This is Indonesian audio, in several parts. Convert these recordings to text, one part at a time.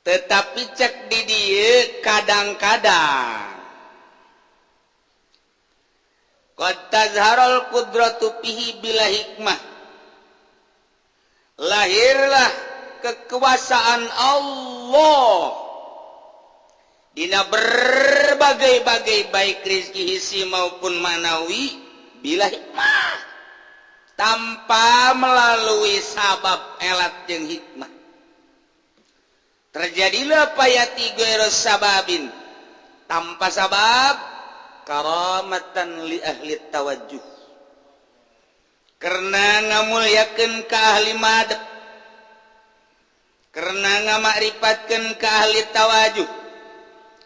tetapi cek di dieu kadang-kadang qad tazharul qudratu fihi bila hikmah, lahirlah kekuasaan Allah dina berbagai-bagai baik rizki hisi maupun manawi bila hikmah, tanpa melalui sabab elat jeung hikmah. Terjadilah payati ghairu sababin, tanpa sabab, karamatan li ahli tawajjuh, karena ngamulyakeun ka ahli madep, karena ngamakripatkeun ka ahli tawajuh,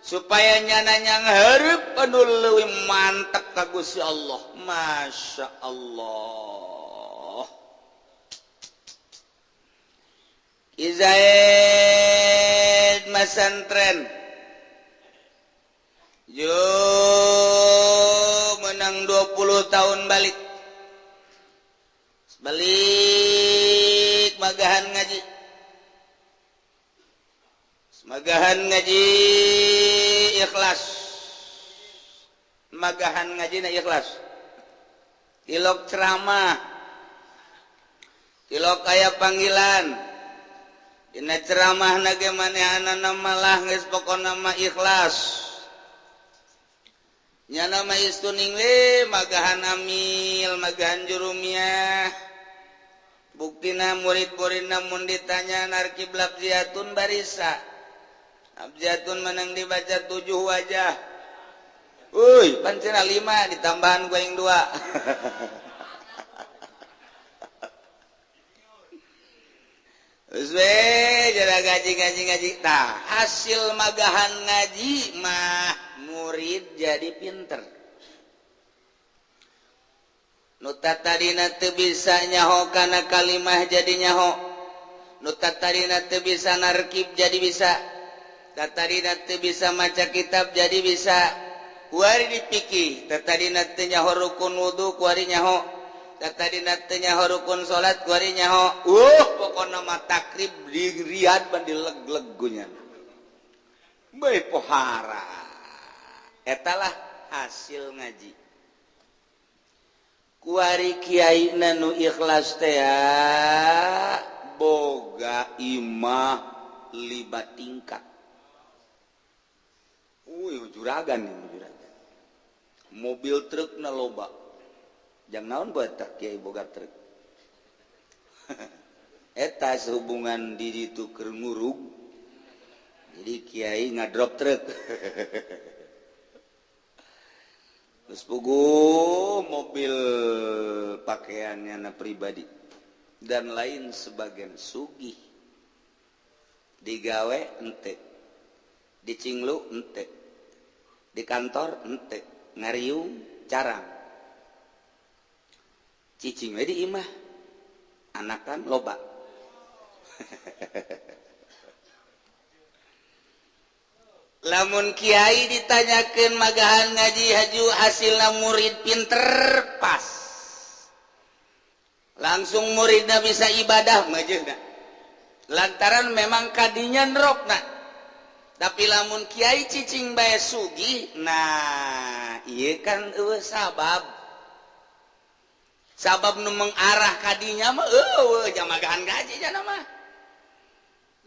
supaya nyana hareup anu leuwih mantep ka Gusti Allah. Masya Allah. Izaid masantren yo menang 20 tahun balik magahan ngaji ikhlas, magahan ngaji na ikhlas, tilok ceramah, tilok aya panggilan dina ceramah na ge manehanana malah geus pokona mah ikhlas. Nyana mah istuning we magahan amil, magahan jurumiyah. Buktina murid-muridna mun ditanya narkib labziatun barisa. Abjatun menang dibaca 7 wajah. Uy, pancena 5 ditambahan goeng 2. Terus we jara ngaji. Tah, hasil magahan ngaji mah murid jadi pinter. Nu tatarina teu bisa nyaho kana kalimah jadi nyaho. Nu tatarina teu bisa narkib jadi bisa. Tatarina teu bisa maca kitab jadi bisa. Kuari dipikih, tatarina teu nyaho rukun wudu kuari nyaho. Tatarina teu nyaho rukun salat kuari nyaho. Pokona mah takrib diriad ban dileg-leg gunyan. Bae pohara. Etalah hasil ngaji. Kuari kiai nu ikhlas teh boga imah 5 tingkat. Juragan. Mobil truk na loba. Jang naon buat tak kiai boga truk. Eta sehubungan di ditu keur ngurug. Jadi kiai ngadrop truk. Terus pugu mobil pakaiannya na pribadi dan lain sebagian sugih digawe ente, dicinglu ente, di kantor ente, ngariung carang, cicing we di imah, anakan loba. Lamun kiai ditanyakeun magahan ngaji haju hasilna murid pinter pas. Langsung muridna bisa ibadah majeuna. Lantaran memang kadinya nerokna. Tapi lamun kiai cicing bae sugih, nah ieu kan eueuh sabab. Sabab nu mengarah kadinya mah eueuh jamagahan ngaji jana mah.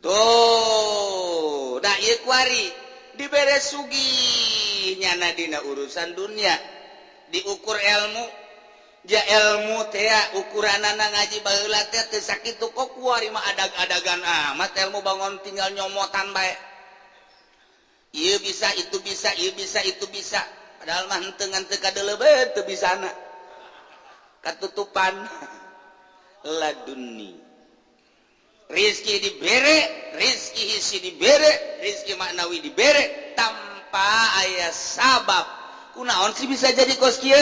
Tuh, da ieu kuari dibere sugih nyana dina urusan dunia, diukur ilmu, ja ilmu teh ukuranana ngaji baheula teh teu sakitu kok kuari mah adag-adagan amat ilmu bangun tinggal nyomotan bae. Ieu bisa itu bisa, ieu bisa itu bisa. Padahal mah henteu ngan teu kadelebet teu bisana. Katutupan laduni. Rizki dibere, rizki hisi dibere, rizki maknawi dibere tanpa aya sabab. Kunaon sih bisa jadi kos kieu?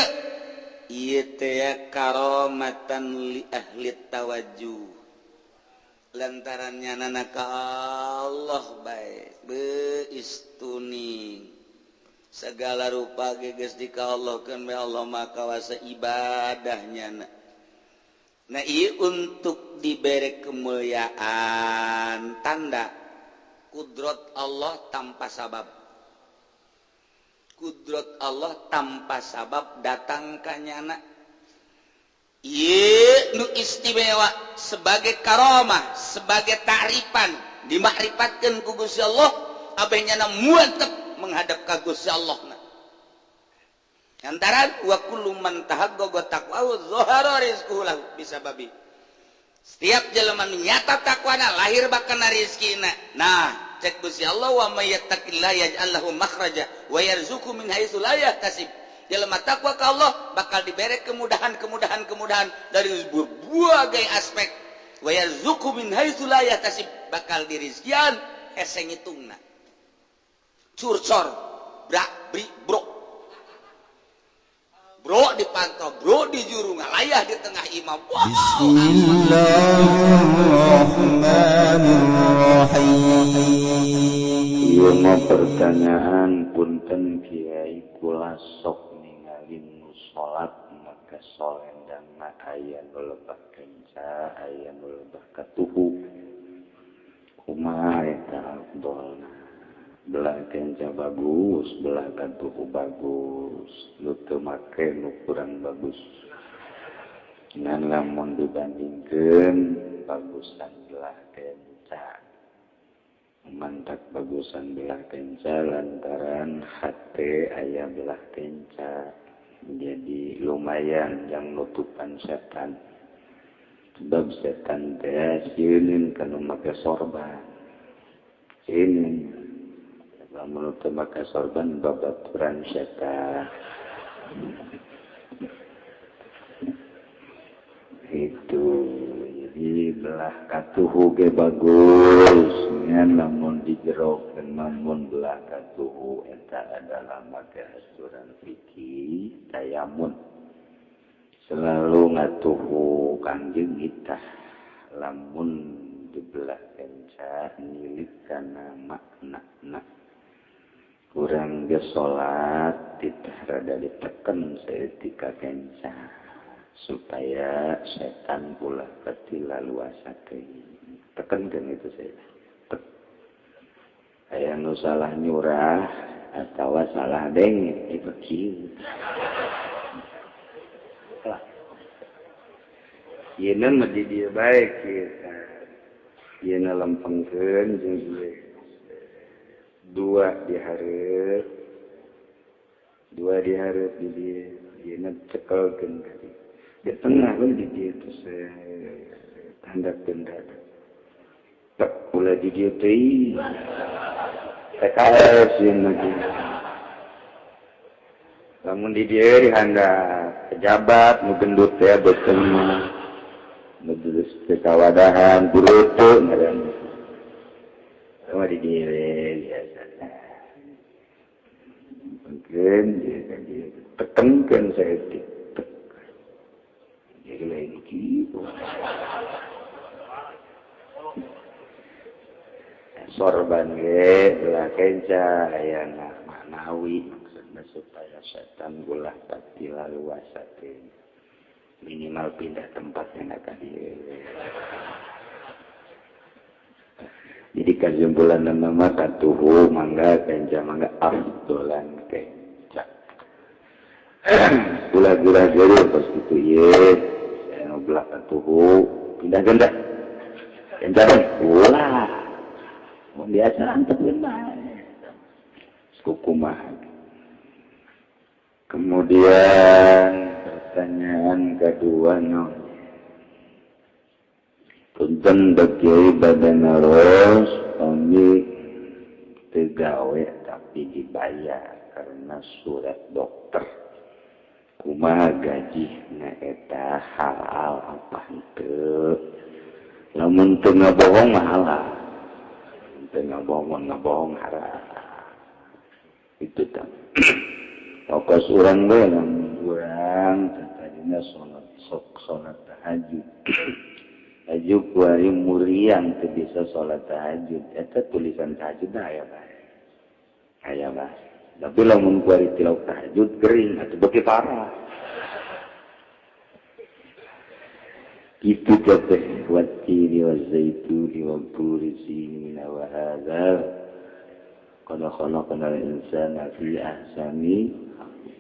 Ieu teh karamatan li ahli tawajjuh. Lantarannya nana ka Allah bae beistuning. Segala rupa geus dikaallahkeun bae Allah mah kawasa ibadahnya. Nah, ieu untuk diberi kemuliaan tanda kudrat Allah tanpa sabab. Kudrat Allah tanpa sabab datang ka nyana. Ieu nu istimewa sebagai karamah, sebagai ta'rifan, dimakrifatkeun ku Gusti Allah, abeh nyana muantep menghadap ka Gusti Allah. Antaran wa kullu man tahaqqaqa taqwa zahara rizquhu lahu bisababi. Setiap jelema nyata takwana lahir bakana rezekina. Nah, cek Gusti Allah wa may yattaqillaha yaj'al lahu makhraja wa yarzuqhu min haitsu la yahtasib. Jelema takwa ka Allah bakal diberi kemudahan dari berbagai aspek. Wa yarzuqhu min haitsu la yahtasib, bakal dirizkian hese ngitungna. Curcor, brak, bri, bro. Bro dipantau, bro di juru ngalayah di tengah imam. Wow. Bismillahirrahmanirrahim. Ieu mah pertanyaan punten Kiai kula sok ningali nu salat maka solendangna aya nu lebah kenca, aya nu lebah katuhu. Kumaha eta afdolna? Belah kenca bagus, belah katuhu bagus, lu teu make nu kurang bagus. Ngan lamun dibandingkeun bagusan belah kenca. Mantak bagusan belah kenca lantaran hate aya belah kenca. Jadi lumayan yang nutupan setan. Sebab setan teh sieun kana make sorban. Sieun menurut maka sorban babaturan setan itu. Jadi belah katuhu ge bagus ngan lamun dijerokeun namun belah katuhu eta adalah make aturan fikih tayamun selalu ngatuhu kangjeng itah lamun dibelah kenca nilik kana makna. Kurang ge salat titah rada diteken saeutika kenca supaya setan pula ketila luasa teuing. Tekenkeun itu saya. Aya nu salah nyurah atawa salah denge itu kieu. Yeuna mah di dieu bae kieu. Yeuna lempengkeun jeung ieu. Dua dihareup di dia dieuna cekelkeun ka dieu. Di tengah pun di dieu terus tandakeun dada. Tak pula di dieu teuing. PKS yeuna dieu. Lamun di dieu dihandap pejabat nu gendut teh beuteung majelis kawadahan burutu ngaran. Sama di dieu biasa. Mungkin dia tekenkan saya titik. Jadi lain gitu. Sorban ge belah kenca ayana maknawi maksudna supaya setan ulah tatila luasa teh. Minimal pindah tempatnya ka dieu. Jadi kesimpulan nama katuhu mangga kenca mangga afdolan kenca. Gula-gula jadi pas gitu ye, saya ngobrol katuhu pindah genda. Kenca kan ulah. Mau biasa antep benar. Kukumah. Kemudian pertanyaan kedua punten bagi badan ros kami tegawe tapi dibayar karena surat dokter kumaha gaji na eta halal apa henteu lamun teu ngabohong mah halal teu ngabohong haram itu tah fokus urang we lamun urang tadinya salat tahajud ajuk wari muriang teu bisa salat tahajud eta tulisan tahajud aya bae aya bae tapi lamun kuari tilawah tahajud gering atuh beuki parah kitu teh wati wa zaitun wa turi sinin wa nazal qad khalaqnal insana fi ahsani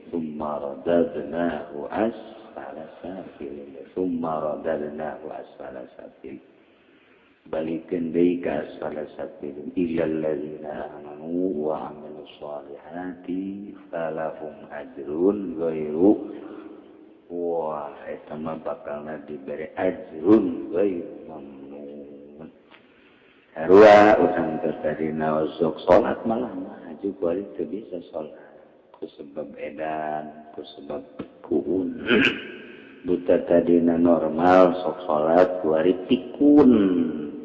thumma radadnahu asfala safilin balikeun deui ka asfala safilin illal ladzina amanu wa amilus solihati falahum ajrun ghairu wah eta mah bakalna diberi ajrun ghairu mamnun. Harua urang tadina sok salat malah maju bari teu bisa salat ku sebab edan ku sebab kuun buta tadina normal sok salat bari pikun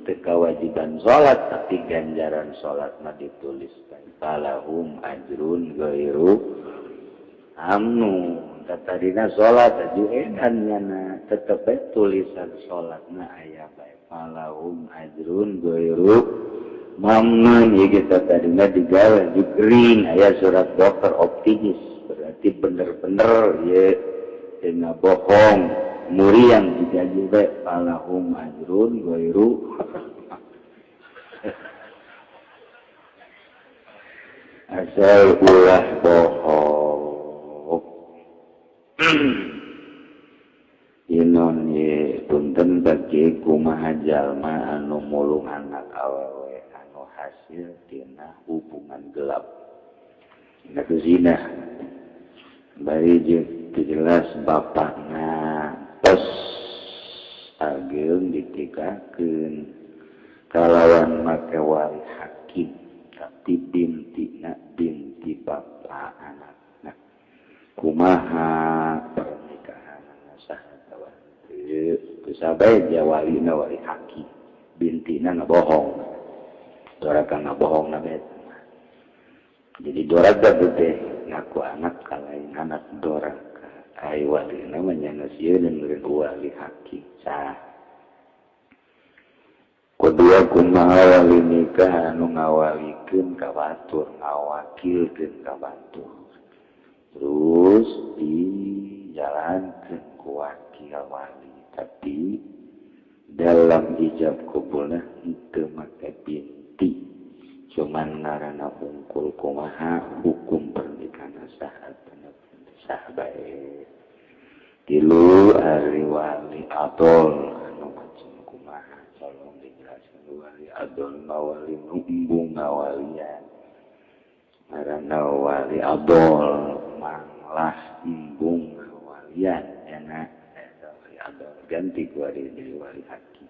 teu kewajiban salat tapi ganjaran salat mah dituliskan falahum ajrun ghairu amnu tadina salat aju edan nyana tetep tulisan salatna aya bae falahum ajrun ghairu mamnun ya kita tadinya digawe di green aya surat dokter optimis berarti bener-bener ya enggak bohong muri yang digaji bae falahum ajrun ghairu asal ulah bohong inon ye punten bagi kumaha jalma anu mulung anak awewe anu hasil tina hubungan gelap anu zina bari jelas bapakna tos ageun ditikakeun kalawan make wali hakim tapi bintina binti bapak anakna kumaha pernikahan sahabat sahabat jawalina wali hakim bintina ngabohong doraka ngabohong na bet jadi doraka teh ngaku anak kalain anak doraka ai wali namanya nasieun ngeureun wali hakim sah kedua kumaha wali nikah anu ngawalikeun ka batur ngawakilkeun ka batur terus dijalankeun ku wakil wali tapi dalam ijab kabulna henteu make binti cuman ngaranna hungkul kumaha hukum pernikahan sah bae tilu ari wali adol anu macam kumaha tolong dijelaskeun wali adol wali nu embung ngawalian ngaranna wali adol manglah embung ngawalian enak wali adol ganti ku ari wali hakim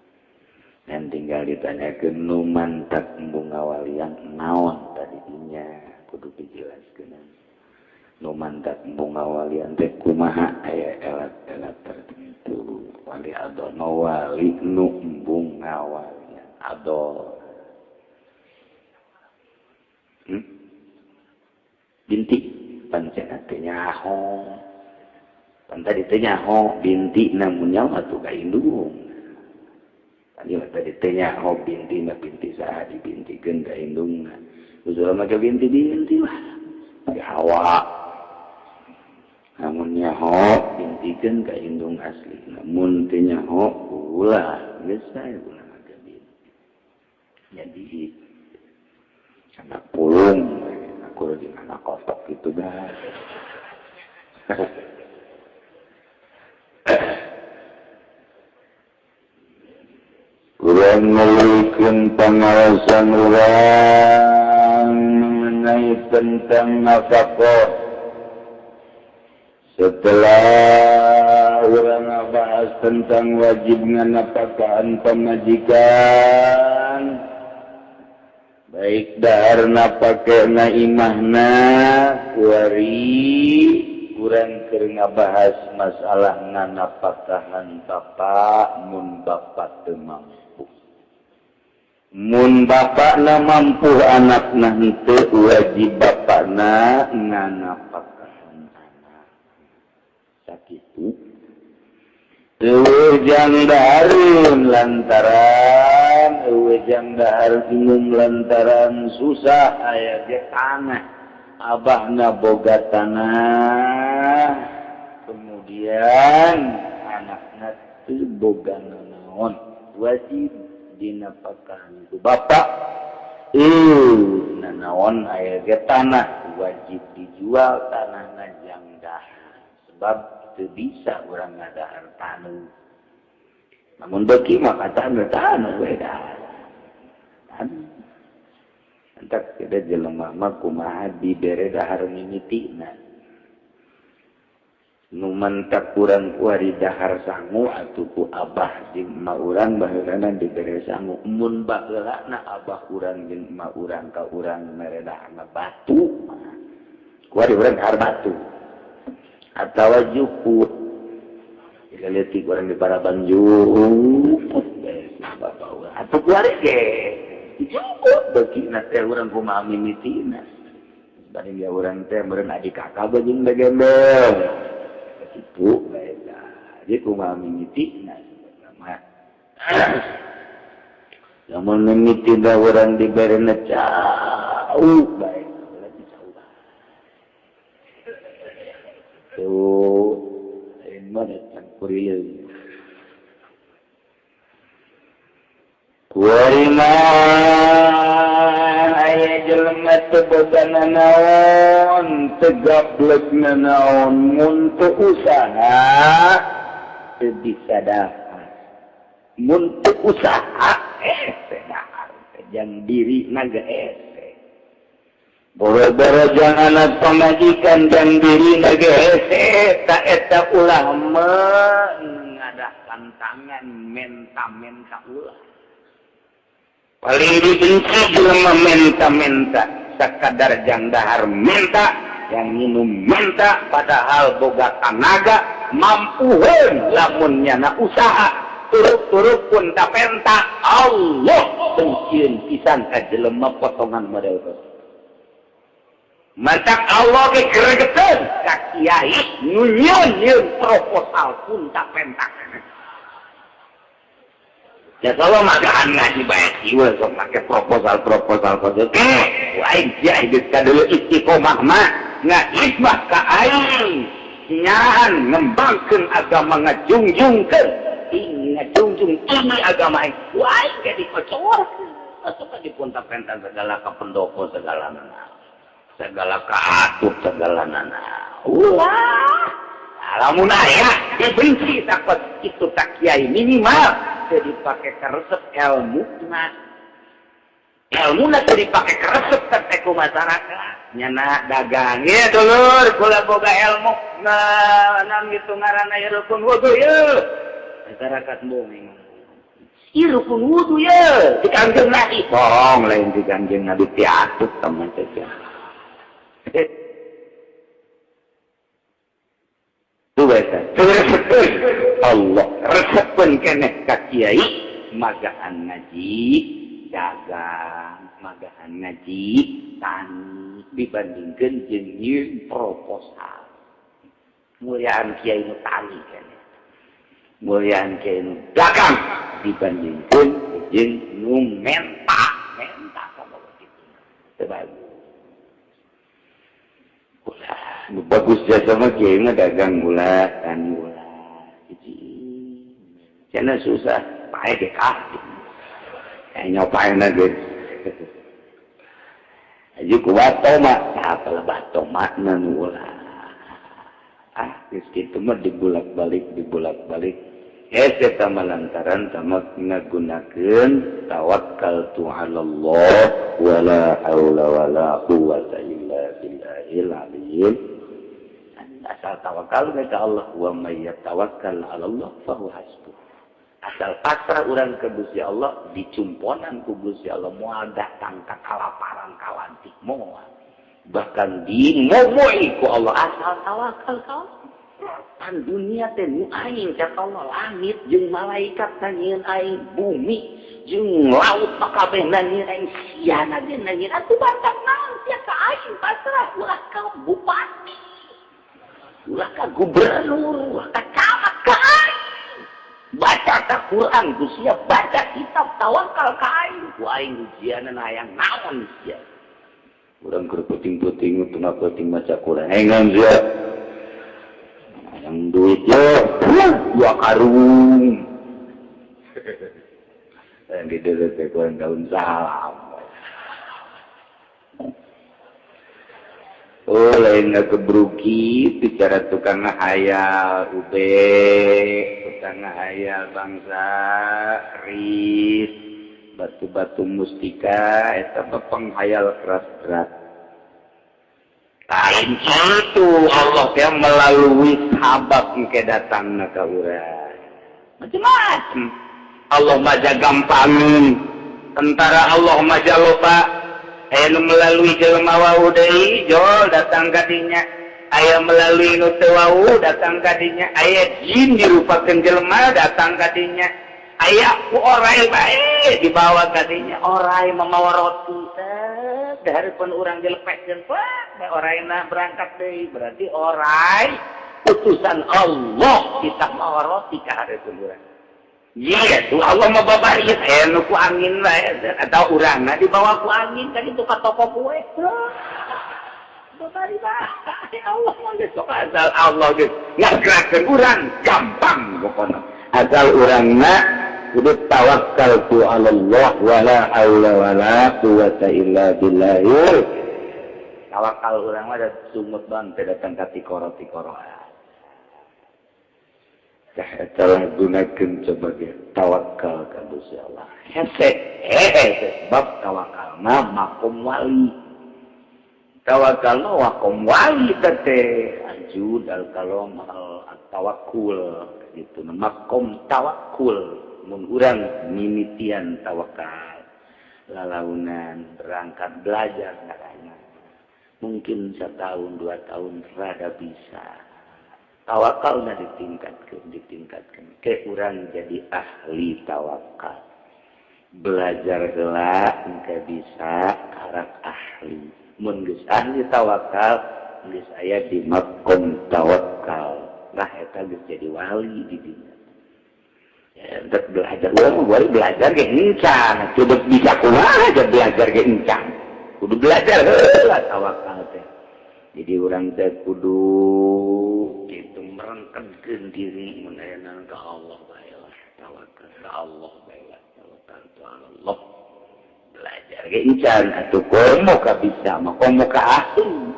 dan tinggal ditanyakeun nu mantak embung ngawalian naon tadinya kudu dijelaskeun nu mantak embung ngawalian teh kumaha aya elat-elat tertentu wali adol wali nu embung ngawalian adol binti pancena teh nyaho pan tadi teh nyaho binti namun nyawa atuh ka indung tadi teh nyaho binti na binti saha dibintikeun ka indungna usul mah binti lah hawa namun nyaho bintikeun ka indung asli namun teh nyaho ulah geus sae ulah maka binti jadi anak pulung aku lagi anak kotok gitu guys kurang memberikan pengawasan orang mengenai tentang nafkah setelah orang bahas tentang wajibnya nafkahan pemajikan baik daharna pakena imahna kuari kurang keur ngabahas masalah nafkahan bapak mun bapak teu mampu mun bapakna mampu anakna henteu wajib bapakna nganafkahan anak sakitu Ewejang dahareun lantaran ewejang dahar bingung lantaran susah aya ge tanah abahna boga tanah kemudian anakna teu boga naon wajib dinafkahan ku bapak nanaon aya ge tanah wajib dijual tanah ngajang dahar sebab teu bisa urang ngadahar taneuh. Namun beki mah katana taneuh we dahar. Entak kada jelema mah kumaha dibere dahar mimitina. Nu mantak urang kuari dahar sangu atuh ku abah jeung emak urang baheulana dibere sangu. Mun baheulana abah urang jeung emak urang ka urang mere daharna batu. Kuari urang dahar batu. Atawa jukut. Jika leutik urang di Paraban jukut bees bapak urang. Atuh kuari ge jukut beukina teh urang kumaha mimitina. Bari dia urang teh meureun adik kakak jeung legembel. Itu baiklah. Jadi kumaha mimitina sama. Lamun mimitina urang diberena jauh baik. Tuh, lain mana can kurileun. Kuariman aya jelema teu bogana naon, teu gablekna naon, mun teu usaha teu bisa dahar. Mun teu usaha ese dahar, jang diri naga ese. Boro-boro jang anak pamajikan jang diri naga ese, ta eta ulah ngadah tantangan menta-menta ulah. Paling dibenci jelema menta-menta, sakadar jang dahar menta, yang minum menta, padahal boga tanaga, mampuheun lamun nyana usaha, turuk-turuk pun tapenta, Allah bencieun pisan ka jelema potongan model tos. Mantak Allah ge gregeteun ka kiai nu nyieun proposal pun tapenta. Ya kalau magaan ngaji baik jiwa sok make proposal kode lain dia hidup kadulu istiqomah mah ngahikmah ka aing nyahan ngembangkeun agama ngajungjungkeun ngajungjung ini agama aing wae ge dikocorkeun atuh dipunta-penta segala ka pendopo segala ka atuh segala ulah lamun aya dibenci takut itu tak kiai minimal teu dipake ka resep ilmuna teu dipake ka resep teh ku masyarakat nyana dagang ye dulur kula boga ilmu naon kitu ngaranna rukun wudu ye masyarakat bumi ieu rukun wudu ye di Kangjeng Nabi bohong lain di Kangjeng Nabi ti atuh teman teh Allah resepkeun keneh ka kiai magaan ngaji dagang magaan ngaji tani dibandingkeun jeung nyieun proposal mulyaan kiai nu tani keneh mulyaan kiai nu dagang dibandingkeun jeung nu menta ka bawa kitu teu bagus. Bagus jasa mah kiai mah dagang gula tani gula cenah susah pae ge kasih nyopaina ge aja ku bato mah apa lah bato makna nu ulah geus kitu mah dibulak-balik hese tama lantaran tama ngagunakeun tawakkaltu 'ala Allah wala haula wala quwwata illa billahil aliyyil asal tawakal ke Allah wa may yatawakkal 'ala Allah fa huwa hasbuh asal pasrah urang ke Gusti Allah dicumponan ku Gusti Allah moal datang ka kalaparan kawanti moal bahkan dimomoi ku Allah asal tawakal ka pan dunia teh nu aing ka Allah langit jeung malaikat nyieun aing bumi jeung laut sakabehna nyieun aing siana ge nyieun atuh batak naon sia ka aing pasrah ulah ka bupati ulah ka gubernur ulah ka camat ka aing baca ka Quran ku sia baca kitab tawakal ka aing ku aing ujianna hayang naon sia urang keur puting-puting tengah puting maca Quran hengan sia yang duit yo 2 karung yang gede teh kurang daun salam Oh, lain ngegebruki bicara tukang ngahayal tukang ngahayal bangsa keris batu-batu mustika eta penghayal keras-keras lain itu Allah yang melalui sahabat engke datangna ka urang macam-macam Allah maja gampangin tentara Allah maja loba aya melalui jelema wau deui jol datang kadinya aya melalui nu teu wau datang kadinya aya jin dirupakeun jelema datang kadinya aya ku orai bae dibawa kadinya orai mamawa roti dahareupun urang dilepaskeun pak oraina berangkat deui berarti orai utusan Allah kita mawa roti ka hareupun urang. Iya, tuh Allah mau babarius, ku angin lah, atau urangna dibawa ku angin kan itu ke toko kue. Babari bah, Allah mau besok asal Allah gitu, ngagerakeun urang gampang pokoknya. Asal urangna kudu tawakal tu Allah wala haula wala quwata illa billah. Tawakal urang mah da sumut ban teh datang ka tikoro-tikoro. Telah gunakan sebagai tawakal ke Gusti Allah. Sebab tawakal makom wali. Tawakal wakom wali tete anjud al kalom al tawakul gitu. Makom tawakul mun urang mimitian tawakal. Lalaunan berangkat belajar katanya. Mungkin 1 tahun 2 tahun rada bisa. Tawakalnya ditingkatkan ke urang jadi ahli tawakal belajar heula engke bisa karak ahli mun geus ahli tawakal geus aya di makom tawakal nah eta geus jadi wali di dinya ya untuk belajar urang mah belajar ge encan kudu bisa kumaha aja belajar ge encan kudu belajar heula tawakal teh jadi urang teh kudu merengketkeun diri menayanan ka Allah baelah tawakal ka Allah baelah tawakal ka Allah belajar ge encan atuh komo ka bisa mah komo ka ahli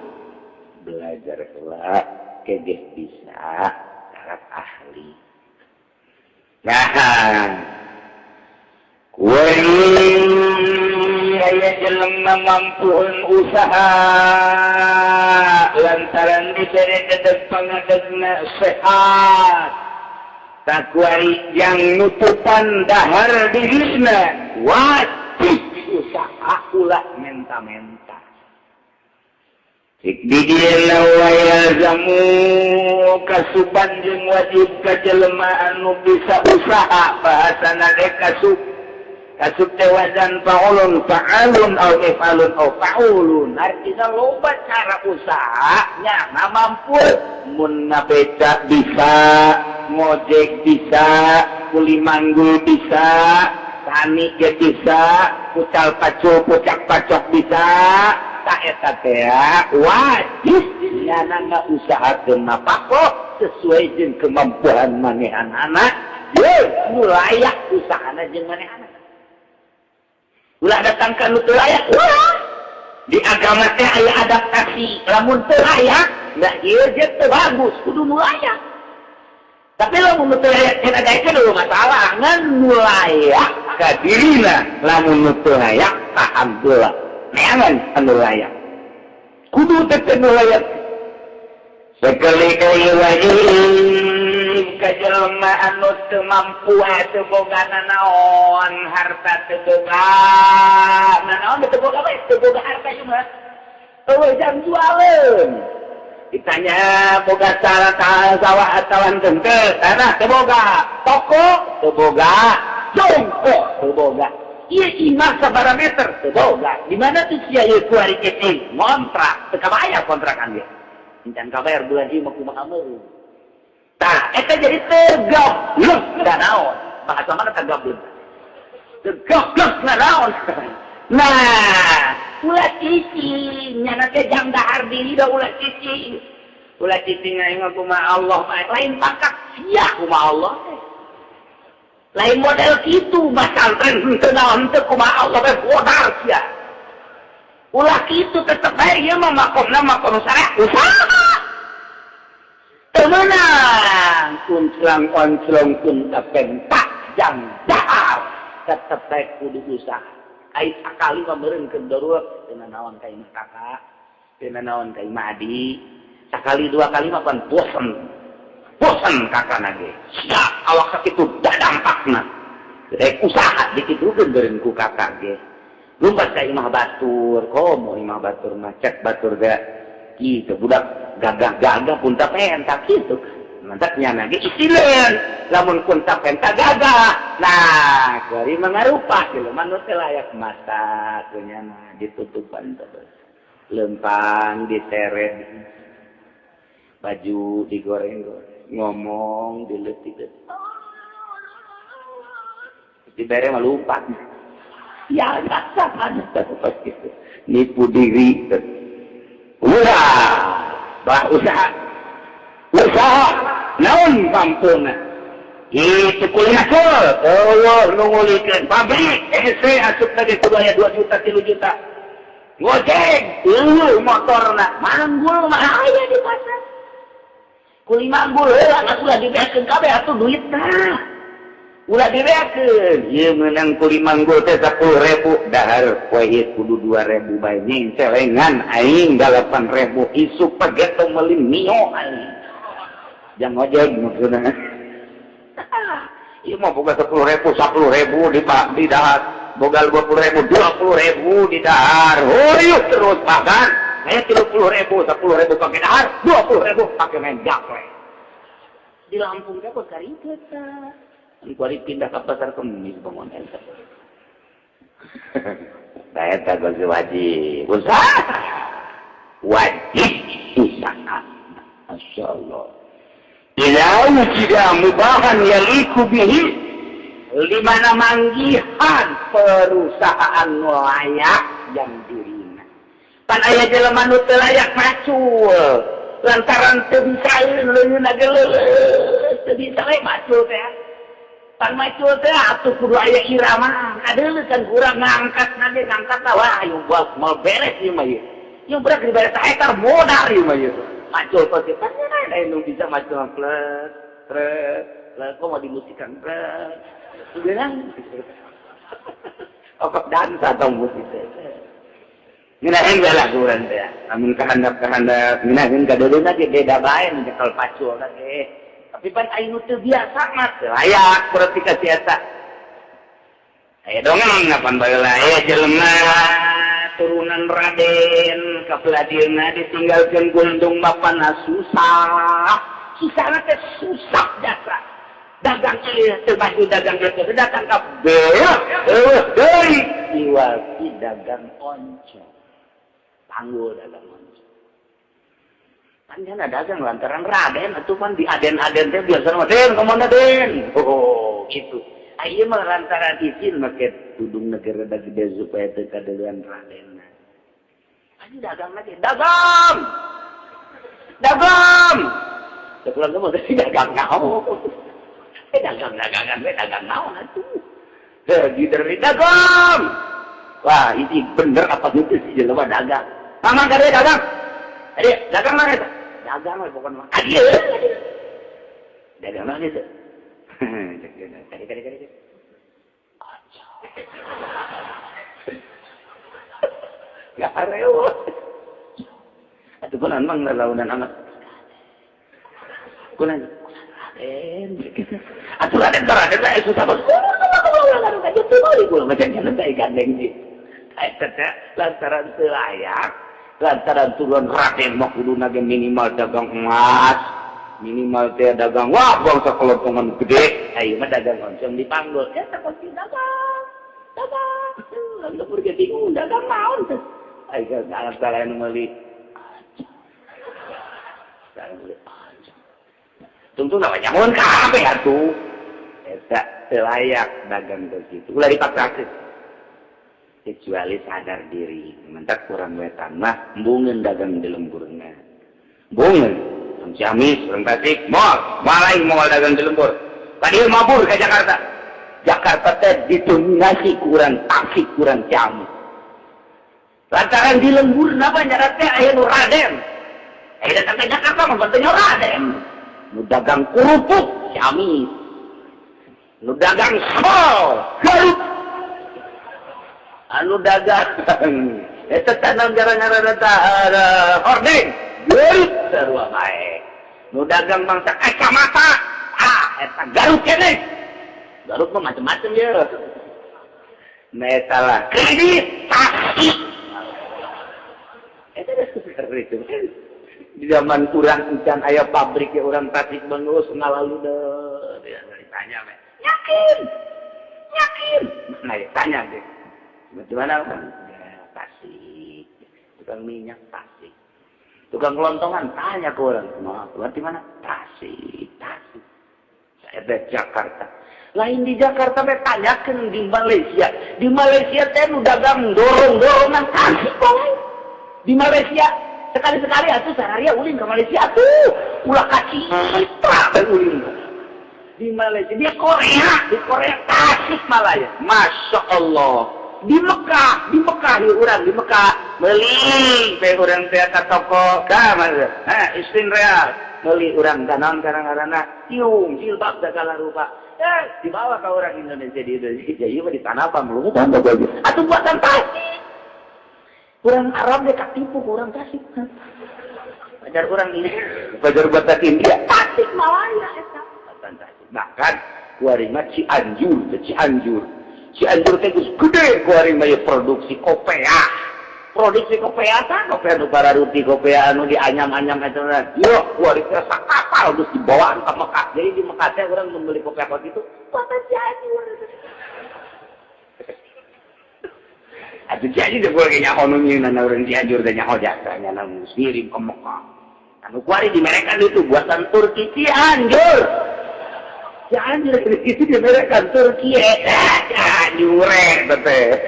belajar heula ke ge bisa karak ahli nah aya jelema mampuun usaha lantaran diberi dedeg pangadegna sehat takuari yang nutupan dahar dirisna wajib usaha ulah menta-menta cik didieuna waya jamu kasuban jeung wajib ka jelema anu bisa usaha bahasana de kasub kasub tewazan fa'ulun fa'alun au if'alun au fa'ulun artinya loba cara usahanya na mampu mun ngabeca bisa ngojek bisa kuli manggul bisa tani ge bisa pucal pacul pucak pacok bisa tak eta teh wajib nyana ngausahakeun napako sesuai jeung kemampuan manehanana ye nu layak usahana jeung manehanana ulah datang ke nu teu layak ulah di agama teh aya adaptasi lamun teu layak da ieu je teu bagus kudu nu layak tapi lamun nu teu layak cenah gaekeun dulu masalah ngan nu layak ka dirina lamun nu teu layak alhamdulillah neangan anu layak kudu teh nu layak sekali-kali wajib ka jelema anu teu mampu teu boga naon harta teu boga naon teu boga bae teu boga harta ieu mah eueuh jang jualeun ditanya boga sawah atawan teu tanah teu boga toko teu boga jongkok teu boga ieu imah sabaraha meter teu boga di mana tuh sia ieu kuari kecing ngontrak teu kabayar kontrakan dia encan kabayar bulan ieu mah kumaha meureun tah eta jadi tegoblok da naon bahasa mana tegoblok tegoblok na naon nah ulah cici nyana teh jang dahar diri da ulah cici ngaing kumaha Allah lain pakak sia kumaha Allah teh lain model kitu masal teh teu naon teu kumaha Allah teh bodar sia ulah kitu tetep bae ieu mah makom sareng usaha. Temenang kunclang-onclong kuntapen tak jang dahar tetep bae kudu usaha. Ai sakali mah meureun keur darurat teu naon ka imah kakak, teu naon ka imah adi. Sakali dua kali mah pan bosen kakana ge. Sia awak sakitu da dampakna. Rek usaha dikitukeun beureun ku kakak ge. Lumpat ka imah batur, komo imah batur mah cek batur ga kitu budak gagah-gagah pun teu pentak kitu. Mantak nyana ge isileun lamun pun teu pentak gagah. Nah, kuari mangarupa kieu manut teh layak masak nyana ditutupan terus. Lempang diseret. Baju digoreng-goreng, ngomong diletik-letik. Dibere mah lupa. Ya, rasa ada pas gitu. Nipu diri. Usaha. Naon kampungna. Itu kulinasul. Allah nungulikeun pabrik. Asup tadi kudanya 2 juta, 3 juta. Ngojek. Motorna. Manggul mah aya di pasar. Kuli manggul heula ulah dibeakeun kabeh atuh duitna. Ulah dibeakeun. Ieu meunang kuli manggul teh 10.000 dahar poe ieu kudu 2.000 bae nying celengan aing 8.000 isuk pageto meuli mio aing. Jang ngojek maksudna. Ieu mah boga 10.000 di dahar, boga 20.000 20.000 di dahar. Hoyuk terus makan. Saya 30.000, 10.000 pakai dahar, 20.000 pakai main jakle. Di Lampung teh bekari kita. Kuari pindah ke pasar Kemis bangun eta. Da eta geus wajib. Usaha. Wajib usaha. Masyaallah. Ila wujida mubahan yaliku bihi. Di mana manggihan perusahaan layak yang diri. Pan aya jelema nu teu layak macul lantaran teu bisa leungeun ageuleus teu bisa we macul teh pan macul teh atuh kudu aya irama kadeuleuh kan urang ngangkat wah aya bos mau beres ieu mah ieu yang berak diberes hektar modal ieu mah ieu macul pasti pan aya nu bisa macul plus lah kok mau dimusikan plus sudeunang okok dansa tong musik teh. Minahin bela kurang teh. Amun kahandap minahin kadeuleuna ge beda bae nu kalau pacul teh. Tapi pan aya nu teu biasa mah layak berarti ka si eta. Aya dongeng ngapan bae lah aya jelema turunan Raden ka Pladieuna ditinggalkeun gundung bapana susah. Susahna teh susah jasa. Dagang ieu teu baju dagang teh datang ka beuh deui iwal si dagang oncom. Panggul dagang oncom. Panjana dagang lantaran Raden atuh pan di aden-aden teh biasa mah den kemana den. Oh gitu. Ieu mah lantaran izin make tudung negara da gede supaya teu kadeuleuan Raden. Anu dagang lagi. Dagang. Sepulang mah dagang naon. Dagang-dagangan we dagang naon atuh. Heuh dari dagang. Wah, ini bener apa gitu sih jelema dagang. Mama gade dagang. Ade, dagang mana eta? Dagang we pokona mah. Ade. Dagang mana eta? Kade. Ya areo. Atuh kunaon mang launan amat. Kunaon? Atuh Raden susah bos. Macam gandeng di. Lantaran layak, lantaran turun Raden mah kudu nage minimal dagang emas, minimal teh dagang wah bangsa kelompongan gede. Ayo mah dagang oncom dipanggul. Eta pasti dagang. Lalu pergi bingung dagang naon teh. Ayo salah nu meuli. Tungtung namanya mohon kabeh atuh. Eta teu layak dagang begitu. Ulah dipaksakeun. Kecuali sadar diri. Mentak kurang wetan mah embungeun dagang di lemburna. Embungeun. Ciamis, urang Tasik, malai moal dagang di lembur. Padahal mabur ke Jakarta. Jakarta teh didominasi kurang Tasik, kurang Ciamis. Lantaran di lembur napa nyaratnya aya nu Raden. Datang ke Jakarta mah bantunya Raden. Nu dagang kerupuk Ciamis. Nu dagang sol Garut. Anu dagang eta tanang gara-gara eta hordeng Garut sarua bae. Nu dagang mangsa kacamata eta Garut keneh. Garut mah macam-macam ya. Eta lah kredit tasik. Eta itu di zaman kurang hujan aya pabrik ya orang Tasik Bangus ngalalu deh dia ditanya yakin nah ya tanya deh di mana kan ya, Tasik tukang minyak Tasik tukang kelontongan tanya ke orang maaf di mana Tasik saya dari Jakarta lain di Jakarta saya tanyakan di Malaysia teh nu dagang dorongan Tasik kok di Malaysia sekali-sekali atuh sehari ulin ke Malaysia atuh ulah kaci ulin di Malaysia di Korea Tasik Malaya Masya Allah di Mekah urang di Mekah beli pe urang teh ka toko ka Istin Real beli urang danon karang-karana cium jilbab segala rupa dibawa ke orang Indonesia di Indonesia ieu mah di tanah apa melulu atuh buatan Tasik. Orang Arab dia katipu, orang Tasik. Pajar orang ini, pajar batas India, Tasik Malaya. Bahkan, kuarima Cianjur. Cianjur teh gede, kuarima ya produksi kopea. Produksi kopea tak? Kopea nu bararuti, kopea anu dianyam-anyam itu. Yo, kuarima sakapal, terus dibawa ke Mekah. Jadi di Mekah teh orang membeli kopea itu, kota Cianjur. Atuh jadi dia boleh nyaho nunyin na orang Cianjur dan nyaho jasanya nang ngirim ke Mekah. Anu kuari di mereka itu buatan Turki Cianjur. Cianjur itu di mereka Turki Cianjur betul.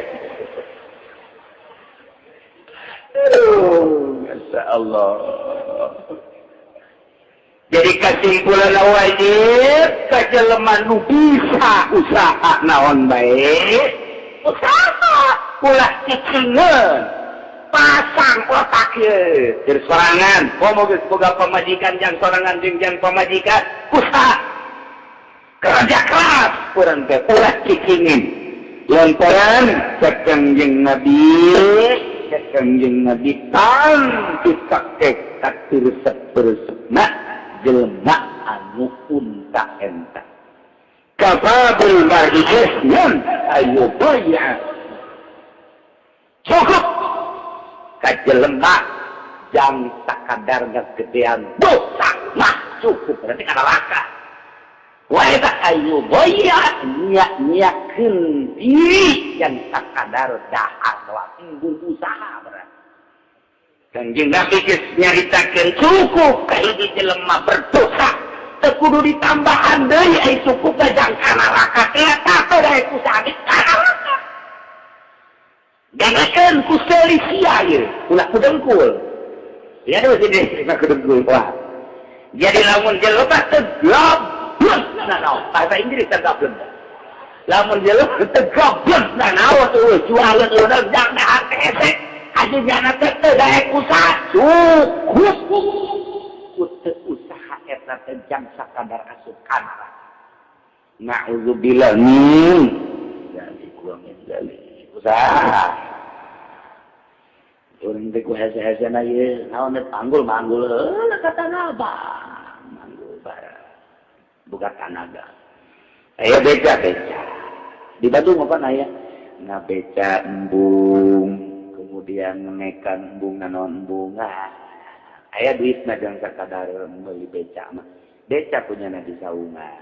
Masya Allah. Jadi kesimpulan wajib kejeleman nu bisa usaha naon baik. Usaha ulah cicingeun pasang otak ye jeung sorangan komo geus boga pamajikan jang sorangan jeung jang pamajikan usaha kerja keras urang teh ulah cicingin lantaran sakangjeng Nabi tan dipake katir resep-resepna jelema anu unta-enta kafabil mar'i ismun ayu doya cukup kajelema jang sakadar gedean dosa mah cukup berarti kana laka wa eta ayu doya nyak-nyakeun diri yang sakadar dahar embung usaha berarti Kanjeng Nabi geus nyaritakeun cukup ka hiji jelema berdosa teu kudu ditambahan deui ai cukup jang kana laka eta teh daek usaha kana laka jangankan ku selisia ye ulah ku dengkul ya masih diterima ku dengkul wah jadi lamun jelema tegap bahasa Inggris tegap lamun jelema tegap naon eueuh jualan urang jang dahar teh hese ajana teh teu daek usaha cukup usaha eta teh jang sakadar asup kana na'udzubillah dari kurang dari usaha orang teh ku hese-hese na ye naon teh panggul kata naba manggul bara buka tanaga aya beca di Bandung apa aya na beca embung kemudian mekan embung naon embung aya duitna jeung sakadar meuli beca mah beca punya na di saungan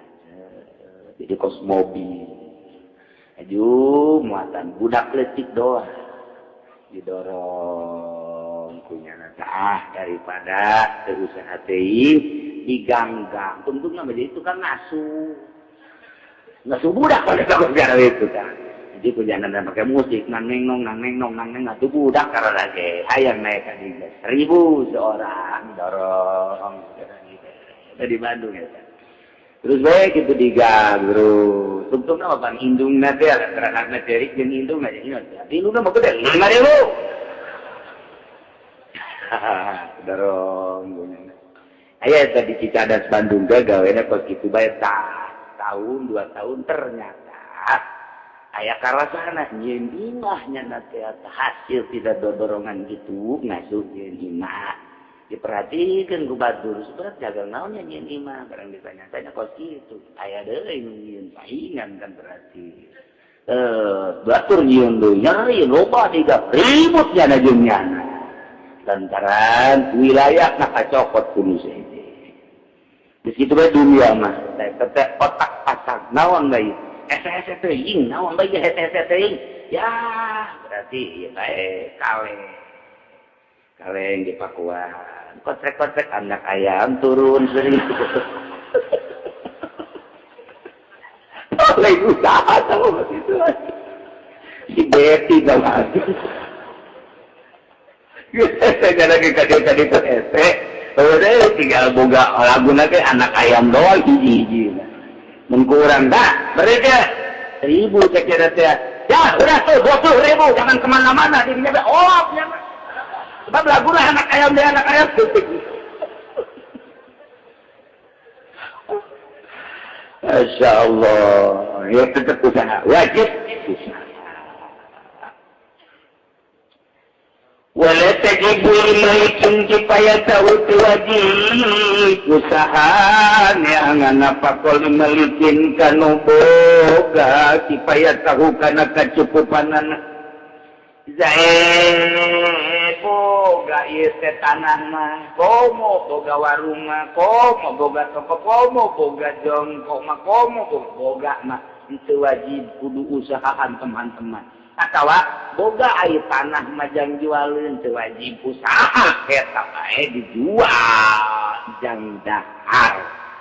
jadi kos mobil aju muatan budak leutik doang didorong punya nata daripada usaha teh diganggang untungna jadi itu kan ngasuh budak pada negara itu kan jadi punya nana pakai musik nang neng ngatuh budak karena lagi hayang naik ka 1.000 seorang dorong dari Bandung ya kan terus baik itu digang terus untuknya apa indungna teh antara anak terik jeung indungna jadi indungna mah gede 5.000 dorong. Aya tadi Cicadas Bandung gawena kos kitu bae tahun 2 tahun ternyata aya karasana nyeun imahnya nanti hasil tidak dorongan gitu ngasuh nyeun imah. Diperhatikan ku batur seberat jaga naonnya nyeun imah barang ditanya-tanya kos kitu aya deui nyeun saingan kan berarti. Batur nyeun deui nyari loba diga ributnya na jeung nyana. Lantaran wilayah nak kacokot kudu sehingga. Di situ bae dunia mah, teh otak pasang naon bae. Ese teuing naon bae ese teuing. Ya, berarti ieu bae kaleng di Pakuan. Kotrek-kotrek anak ayam turun sering. Oleh usaha tahu begitu. Si Betty kawan. Gara-gara kade-kade itu ese, udah tinggal boga laguna ke anak ayam doang hiji-hiji. Mengkurang dah, mereka 1.000 kira teh. Ya udah tuh 20.000, jangan kemana-mana. Dirinya jangan. Sebab laguna anak ayam dia anak ayam. Masya Allah, ya tetap usaha, wajib usaha. Wala tajibu malikin kipaya tahu wajib usaha neangan apa kalau malikin kanu boga kipaya tahu kana kacukupanan zae boga ieu teh tanah mah komo boga warung mah komo boga toko komo boga jongkok mah komo boga mah itu wajib kudu usahaan teman-teman. Atawa boga aya tanah majang jualin teu wajib usaha eta bae dijual jang dahar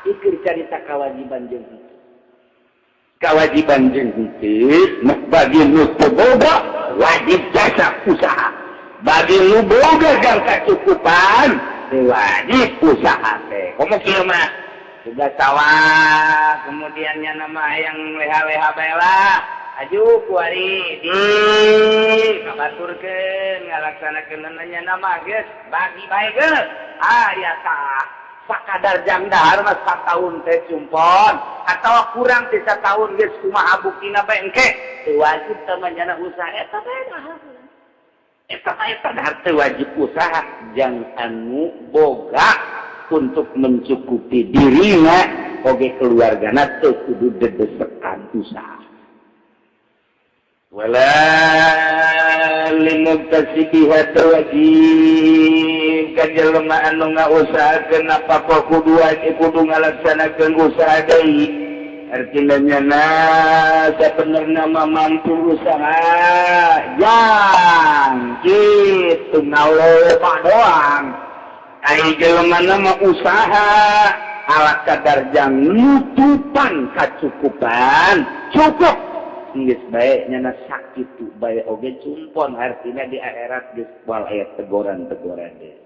ikir carita kewajiban jeung kitu kewajiban jeung kitu bagi nu teu boga wajib jasa usaha bagi nu boga jang kacukupan teu wajib usaha teh komo kieu mah sudah sawah kemudiannya nama yang leha-leha bae lah aju kuari di kabaturkeun ngalaksanakeun nanya nama geus bagi bae geus aya sakadar jang dahar mah 4 tahun teh cumpon atawa kurang ti 1 tahun geus kumaha buktina bae engke teu wajib teh manyana usaha eta bae dahar eta bae dahar teu wajib usaha jang anu boga untuk mencukupi dirinya oge keluargana teu kudu dedesekan usaha. Wala limubtasibiha wajib kajelema anu ngausahakeun apa kudu ngalaksanakeun usaha deui artina nyana sabenerna mah mampu usaha yang kitu ngaloba doang ai jelema mah usaha ala kadar jang nutupan kacukupan cukup geus bae nyana sakitu bae oge cumpon artina di akhirat geus wal aya teguran-teguran deui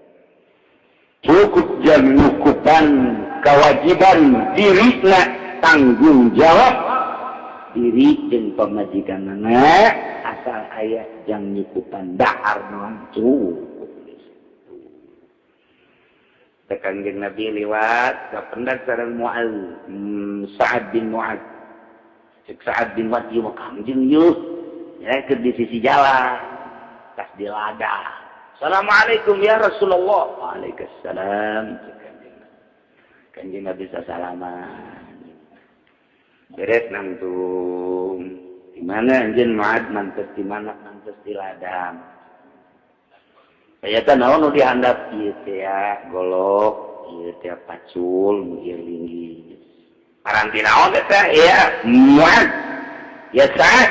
cukup jang nukupan kewajiban dirina tanggung jawab diri jeung pamajikanana asal aya jang nyukupan dahar naon cukup Kanjeng Nabi liwat kapendak sareng Mu'adz Sa'ad bin Mu'adz Sa'ad bin Mu'adz ieu mah kanjeng ieu ya keur di sisi jalan tas di lada Assalamualaikum ya Rasulullah Waalaikumsalam Kanjeng Nabi salaman beres nangtung di mana anjeun Mu'adz mantes di mana mantes di ladang kayata naon nu dihandap ieu teh ya golok ieu teh pacul ieu linggis paranti naon eta ya muat ya sah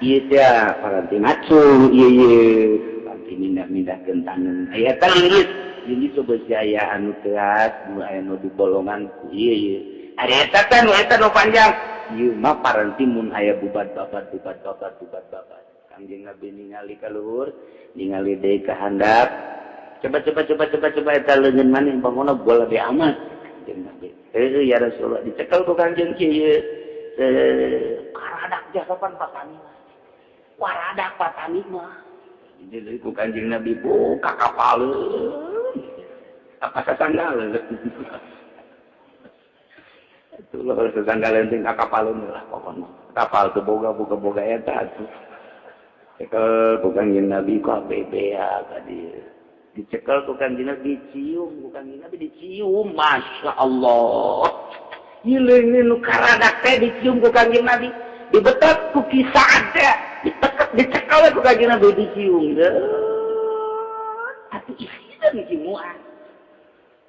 ieu teh paranti macul ieu paranti mindah-mindah gentanan aya teh linggis coba aya anu teas nu aya nu di bolongan ku ieu ari eta teh nu panjang ieu mah paranti mun aya bubat-babat Kanjeng Nabi ningali ka luhur ningali deui ka handap coba eta leungeun maneh bangunna bola be amat Kanjeng Nabi ya Rasulullah dicekel ku Kanjeng kieu karadak jasapan patani waradak patani mah Jadi ku Kanjeng Nabi buka kapal. Apa sasanggalan? Itu loh sasanggalan tinggal kapal lah pokoknya. Kapal tu boga eta tuh. Cekel ku Kanjeng Nabi ku BBA tadi. Dicekel ku Kanjeng Nabi dicium, ku Kanjeng Nabi dicium. Masya Allah. Hileungin nu karadak teh dicium ku Kanjeng Nabi. Dibetet ku kisah ada. Dicekel ku Kanjeng Nabi dicium. Atuh isian ciuman.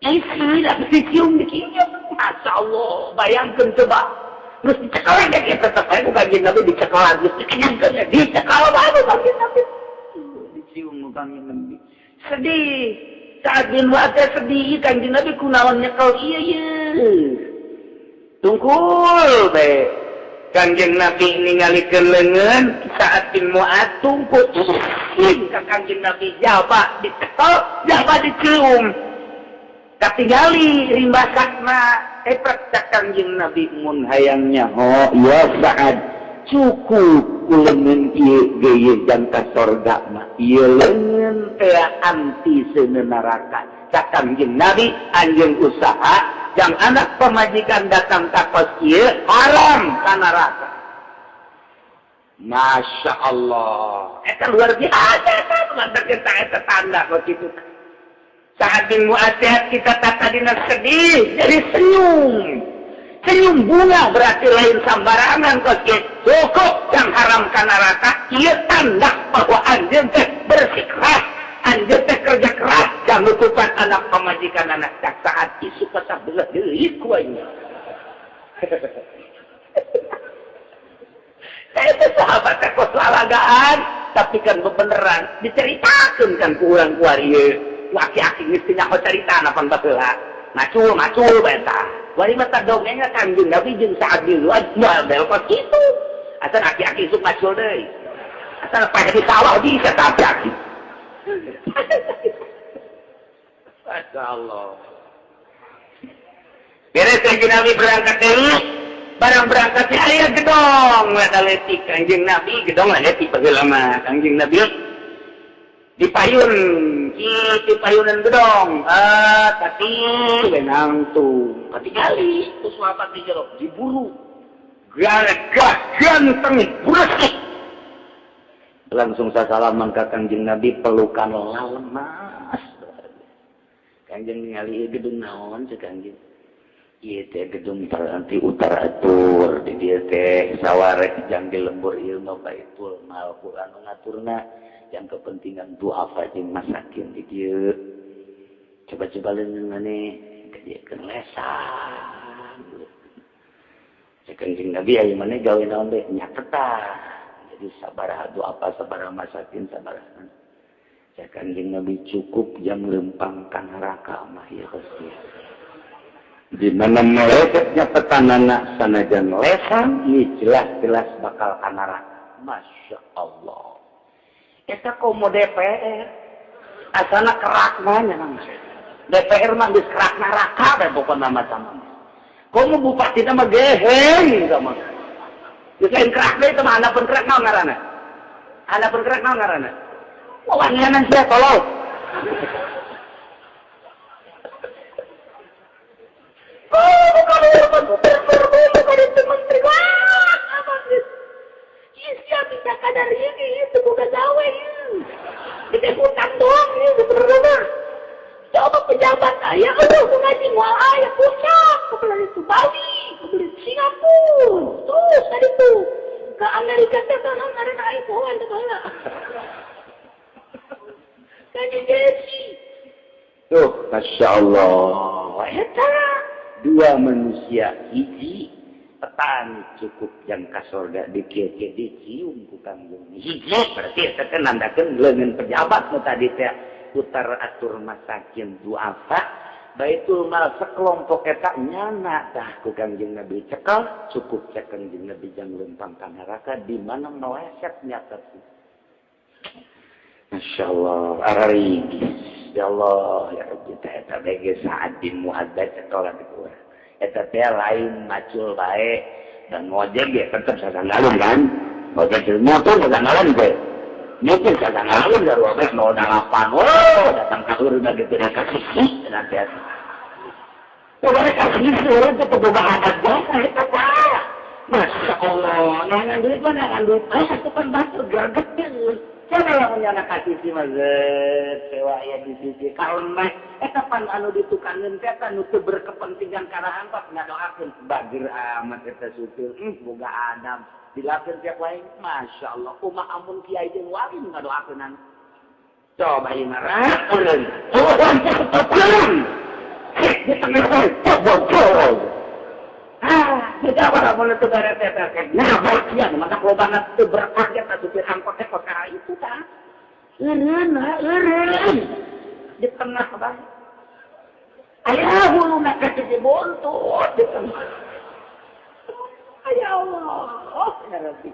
Isi lah dicium dicium. Masya Allah. Bayangkan coba. Terus dicekal lagi tetap aja Kanjeng Nabi dicekal lagi. Dicekal baru Kanjeng Nabi. Dicium Kanjeng Nabi. Sedih. Saat bin Wa'atnya sedih. Kanjeng Nabi kunaon nyekal iya. Tungkul be. Kanjeng Nabi ningalikeun leungeun saat bin Wa'at tungkul. Ka Kanjeng Nabi jaba dicekal, jaba dicium. Katingali rimbasakna cak Kanjeng Nabi mun hayang nyaho ya Sa'ad cukup leungeun ieu geuyeun jang ka sorga mah ieu leungeun teh anti seuneun neraka cak Kanjeng Nabi anjeun usaha jang anak pamajikan datang ka kos ieu haram ka neraka. Masya Allah eta luar biasa eta kita eta tanda kok kitu. Saat bin Mu'adzah kita tadina sedih jadi senyum bunga berarti lain sambarangan kok cukup yang haram ka neraka ieu tanda bahwa anjeun teh bersikeras anjeun teh kerja keras dan nutupan anak pamajikan anak cak saat isu kata belah deui ku aing. Itu sahabat teh kos lalagaan tapi kan beneran diceritakeun kan ku urang ku ari laki-laki mestinya kau cerita napan baheula macul beta wari mata dongengna Kanjeng Nabi jeung Sa'ad bin Mu'adz model kos kitu asa laki-laki sok macul deui asa pahe di sawah bisa tapi Masya Allah beres Kanjeng Nabi berangkat deui barang berangkat aya gedong eta leutik Kanjeng Nabi gedong leutik baheula mah Kanjeng Nabi dipayunan gedong tapi benang tuh ketinggali terus apa di jero diburu gagah ganteng bersih langsung sasalaman ka Kanjeng Nabi pelukan lemas Kanjeng ningali gedung naon cek Kanjeng ieu teh gedung anti utar atur di dieu teh sawareh jang di lembur ieu mah Baitul Mal Quran ngaturna yang kepentingan doa fajin masakin di dia coba-coba leungeun maneh kadieukeun lesan cek Kanjeng Nabi aya maneh gawe naon bae nyatetan jadi sabaraha doa apa sabaraha masakin sabaraha cek Kanjeng Nabi cukup jam lempang ka neraka mah ya Gusti di mana malaikat nyatetanana sanajan lesan ieu jelas-jelas bakal ka neraka. Masya Allah. Eta komo DPR asana kerak manya nang DPR mah geus kerak neraka bae pokona macam komo bupati mah geheng sama geus lain kerak deui teh mah anapeun kerak naon ngaranna anapeun kerak naon ngaranna wawangianan sia tolol bukan itu menteri apa sih Isya bisa kadar ini, itu bukan gawe ini. Kita hutang doang ini, sebenarnya. Coba pejabat saya, aduh, ngaji mual ayah, puncak, kebeli itu Bali, kebeli Singapura. Terus tadi tuh, ke Amerika, kita ada iPhone, itu kala. Kaji Jesse. Tuh, Masya Allah. Eta, dua manusia, hiji, petani cukup yang ka sorga dikieu-kieu dicium ku Kanjeng hiji berarti eta teh nandakeun leungeun pejabat nu tadi teh putar atur masakin duafa Baitul Mal sekelompok eta nyana tah ku Kanjeng Nabi cekal cukup cek Kanjeng Nabi jang lempang ka neraka di mana meleset nyata tuh Masyaallah ararigis ya Allah ya Rabbi eta bege Sa'ad bin Mu'adzah cekal di kuat eta teh lain macul bae dan ngojek ge tetep sasangalun kan ngojek motor sasangalun bae Mungkin kadang ngawin dari wabah 08. Oh, datang kabur udah gitu dan kasih nanti. Coba kasih itu perubahan aja, itu apa? Masya Allah, nangan duit mana nangan duit? Itu kan batu gaget kan. Siapa yang menyana kasih si mazet, sewa ya di sisi kawan mah. Kapan anu ditukangan teh anu teu berkepentingan karahan pas ngadoakeun bagir amat eta supir. Boga adab. Dilakeun tiap wae, Masya Allah, kumaha amun kiai jeung wali ngadoakeun. Coba ieu marah ulun. Ulun tetep di tengah bocor. Kita apa boleh tu beres beres. Nah, bagian maka lobangan tu berkah ya tak supir angkot kota itu tak. Eren. Di tengah bang. Ayah bulu nak kasih dibuntut di tengah. Ya Allah, ya Rabbi.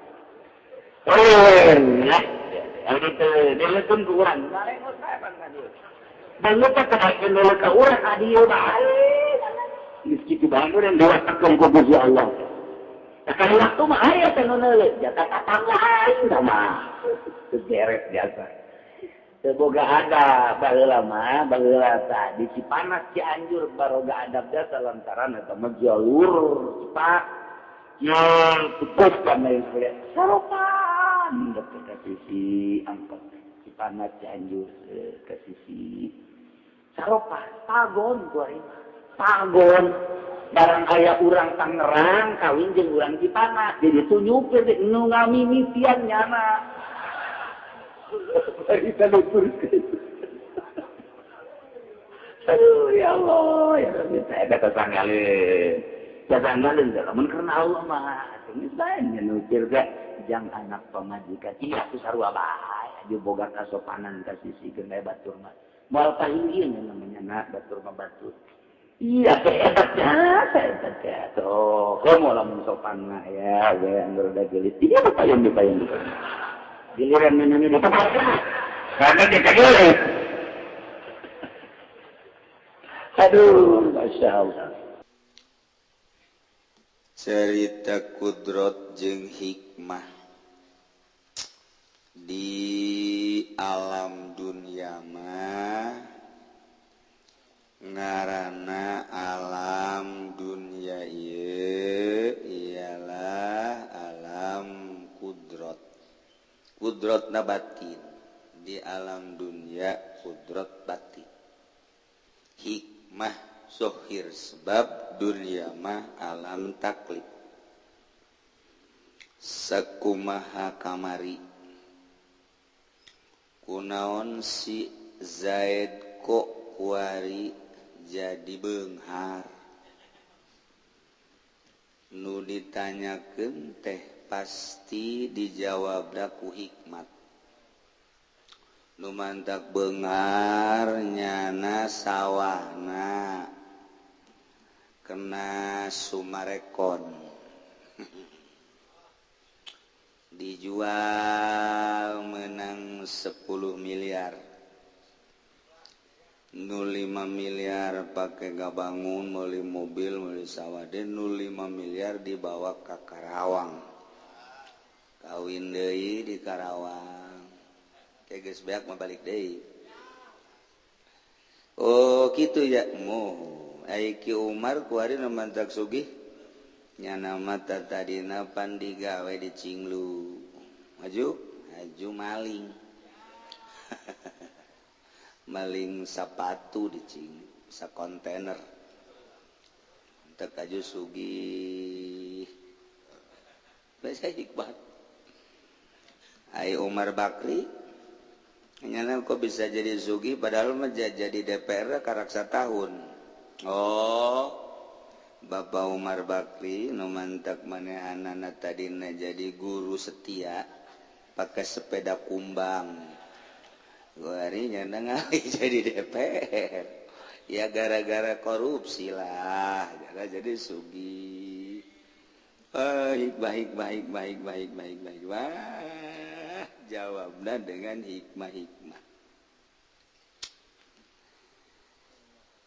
Yang itu dia tungguan. Dan lupa kenaikan dulu ke orang adieu baik. Meski dibangun dan dua tekung ke Gusti Allah. Sekali waktu mah aya teh nu neuleut, jatah tatangga aing mah. Segeret biasa. Semoga ada baheula mah, baheula tah di Cipanas Cianjur baroga adab jasa lantaran eta mah jalur cepat. Yang putus kan lain saya. Saropan dekat ke sisi angkot Cipanas Cianjur ke sisi Saropan, Pagon gua ini. Pagon barang aya urang Tangerang kawin jeung urang Cipanas jadi tunjukeun teh nu ngamimitian nyana kita luturkeun aduh ya Allah ya Rabbi saya kata sanggalin jangan lamun karena Allah mah geus bae nukir teh jang anak pamajikan iya ku sarua bae aju boga kasopanan ka sisi geus batur mah moal pahieu namanya na batur mah batur. Iya, hebatnya. Tuh, kamu lamun sopan mah ya, yang berudah gelis. Dia dipayung. Giliran minum ini karena dia gelis. Aduh, Masya Allah. Cerita kudrot jeung hikmah di alam dunia mah ngaranna alam dunia ialah alam kudrot na batin di alam dunia kudrot batin hikmah zohir sebab dunia mah alam taklid sakumaha kamari kunaon si Zaid kok kuari jadi beunghar nu ditanyakeun teh pasti dijawab ku hikmat nu mantak beunghar nyana sawahna kena sumarekon dijual menang 10 miliar nu 5 miliar pakai gabangun meuli mobil meuli sawah dan nu 5 miliar dibawa ke Karawang kawin deui di Karawang kayak geus beak mah balik deui oh kitu ya moh ai Ki Umar kuari nu mantak sugih nyana mata tadina pan digawe di Cinglu maju maling maling sepatu di Cing sakontainer teu kaju sugih bahasa hikmat ai Umar Bakri nyana kok bisa jadi sugih padahal mah jadi DPR karaksa tahun oh Bapak Umar Bakri nu mantak manehanana tadina jadi guru setia pakai sepeda kumbang Guari nyana ngalih jadi DPR ya gara-gara korupsi lah gara jadi sugih hikmah wah jawabna dengan hikmah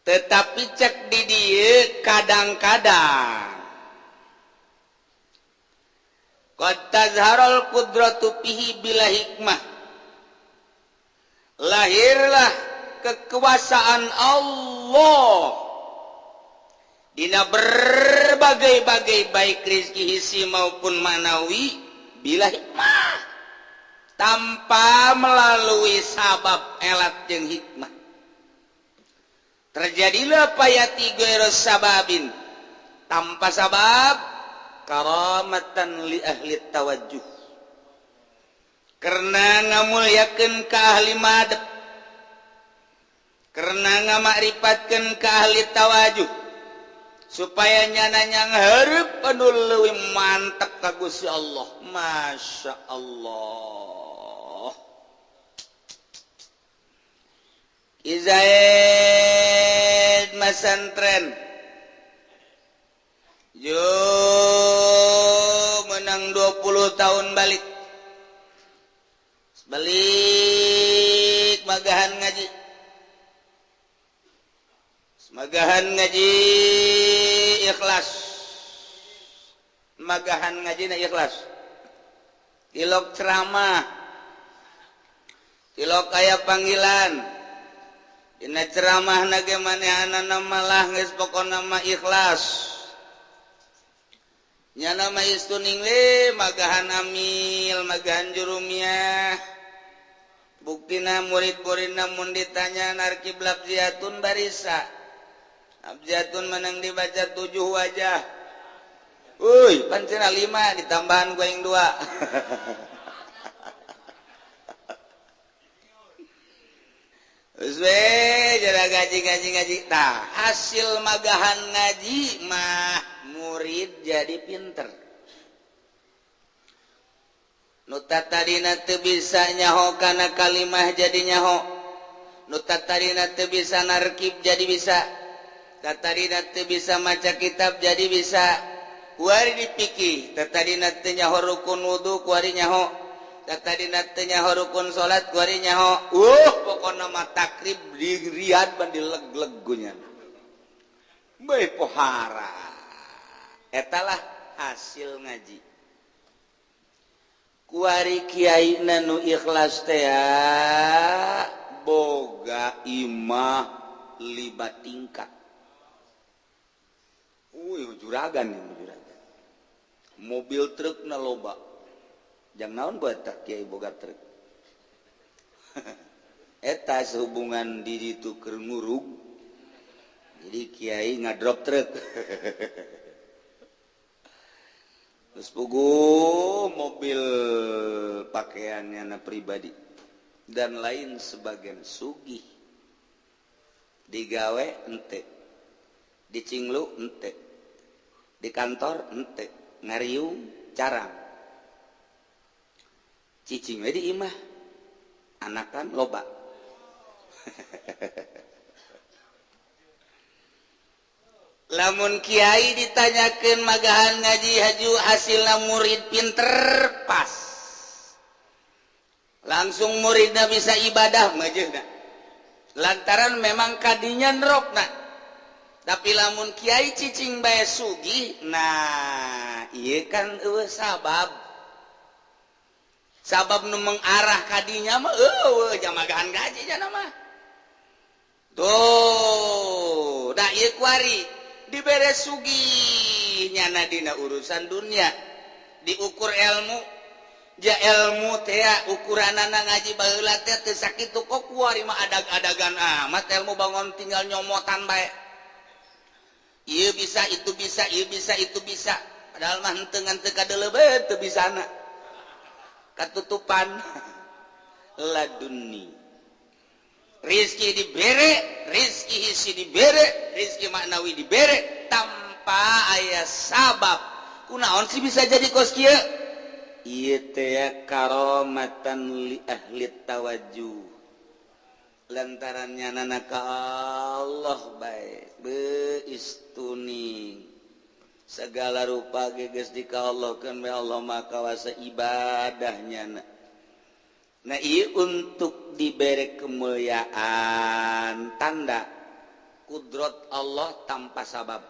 tetapi cek di dieu kadang-kadang qad tazharul qudratu fihi bila hikmah lahirlah kekuasaan Allah dina berbagai-bagai baik rizki hisi maupun manawi bila hikmah tanpa melalui sabab elat jeung hikmah. Terjadilah payati ghairu sababin tanpa sabab karamatan li ahli tawajjuh karena ngamulyakeun ka ahli madep karena ngamakripatkeun ka ahli tawajuh supaya nyana-nyang hareup anu leuwih mantep ka Gusti Allah. Masya Allah. Izaid masantren yo menang 20 tahun balik magahan ngaji ikhlas magahan ngaji na ikhlas tilok ceramah tilok aya panggilan dina ceramah na ge manehanana malah geus pokona mah ikhlas nya nama istuning we magahan amil magahan jurumiyah buktina murid-muridna mun ditanya narkib labziatun barisa abjatun menang dibaca 7 wajah. Uy, pancena 5 ditambahan goeng 2. Terus we jara ngaji. Tah, hasil magahan ngaji mah murid jadi pinter. Nu tatadina teu bisa nyaho kana kalimah jadi nyaho. Nu tatadina teu bisa narkib jadi bisa. Tatadina teu bisa maca kitab jadi bisa. Kuari dipikir, tatadina teu nyaho rukun wudu kuari nyaho. Tatadina teu nyaho rukun salat kuari nyaho. Pokona mah takrib diriad ban dileg-legunya. Bae pohara. Etalah hasil ngaji. Kuari kiai nu ikhlas teh boga imah libat tingkat. Juragan. Mobil truk na loba. Jang naon buat tak kiai boga truk. Eta sehubungan di ditu keur ngurug. Jadi kiai ngadrop truk. Terus pugu mobil pakaiannya na pribadi dan lain sebagian sugih digawe ente dicinglu ente di kantor ente ngariung carang cicing we di imah anakan loba. Lamun kiai ditanyakeun magahan ngaji haju hasilna murid pinter pas. Langsung muridna bisa ibadah majeuna. Lantaran memang kadinya nerokna. Tapi lamun kiai cicing bae sugih, nah ieu kan eueuh sabab. Sabab nu mengarah kadinya mah eueuh jamagahan ngaji cenah mah. Tuh, da ieu kuari dibere sugih nyana dina urusan dunia diukur ilmu ja ilmu teh ukuranana ngaji baheula teh teu sakitu kok kuari mah adag-adagan amat ilmu bangun tinggal nyomotan bae ieu bisa itu bisa ieu bisa itu bisa padahal mah henteu ngan teu kadeuleubeut teu bisana katutupan laduni rizki dibere, rizki hisi dibere, rizki maknawi dibere tanpa aya sabab. Kunaon sih bisa jadi kos kieu? Ieu teh karamatan li ahli tawajjuh. Lantarannya nana ka Allah bae beistuning. Segala rupa geus dikaallahkeun we Allah mah kawasa ibadahnya. Nah iya untuk diberi kemuliaan tanda kudrat Allah tanpa sabab.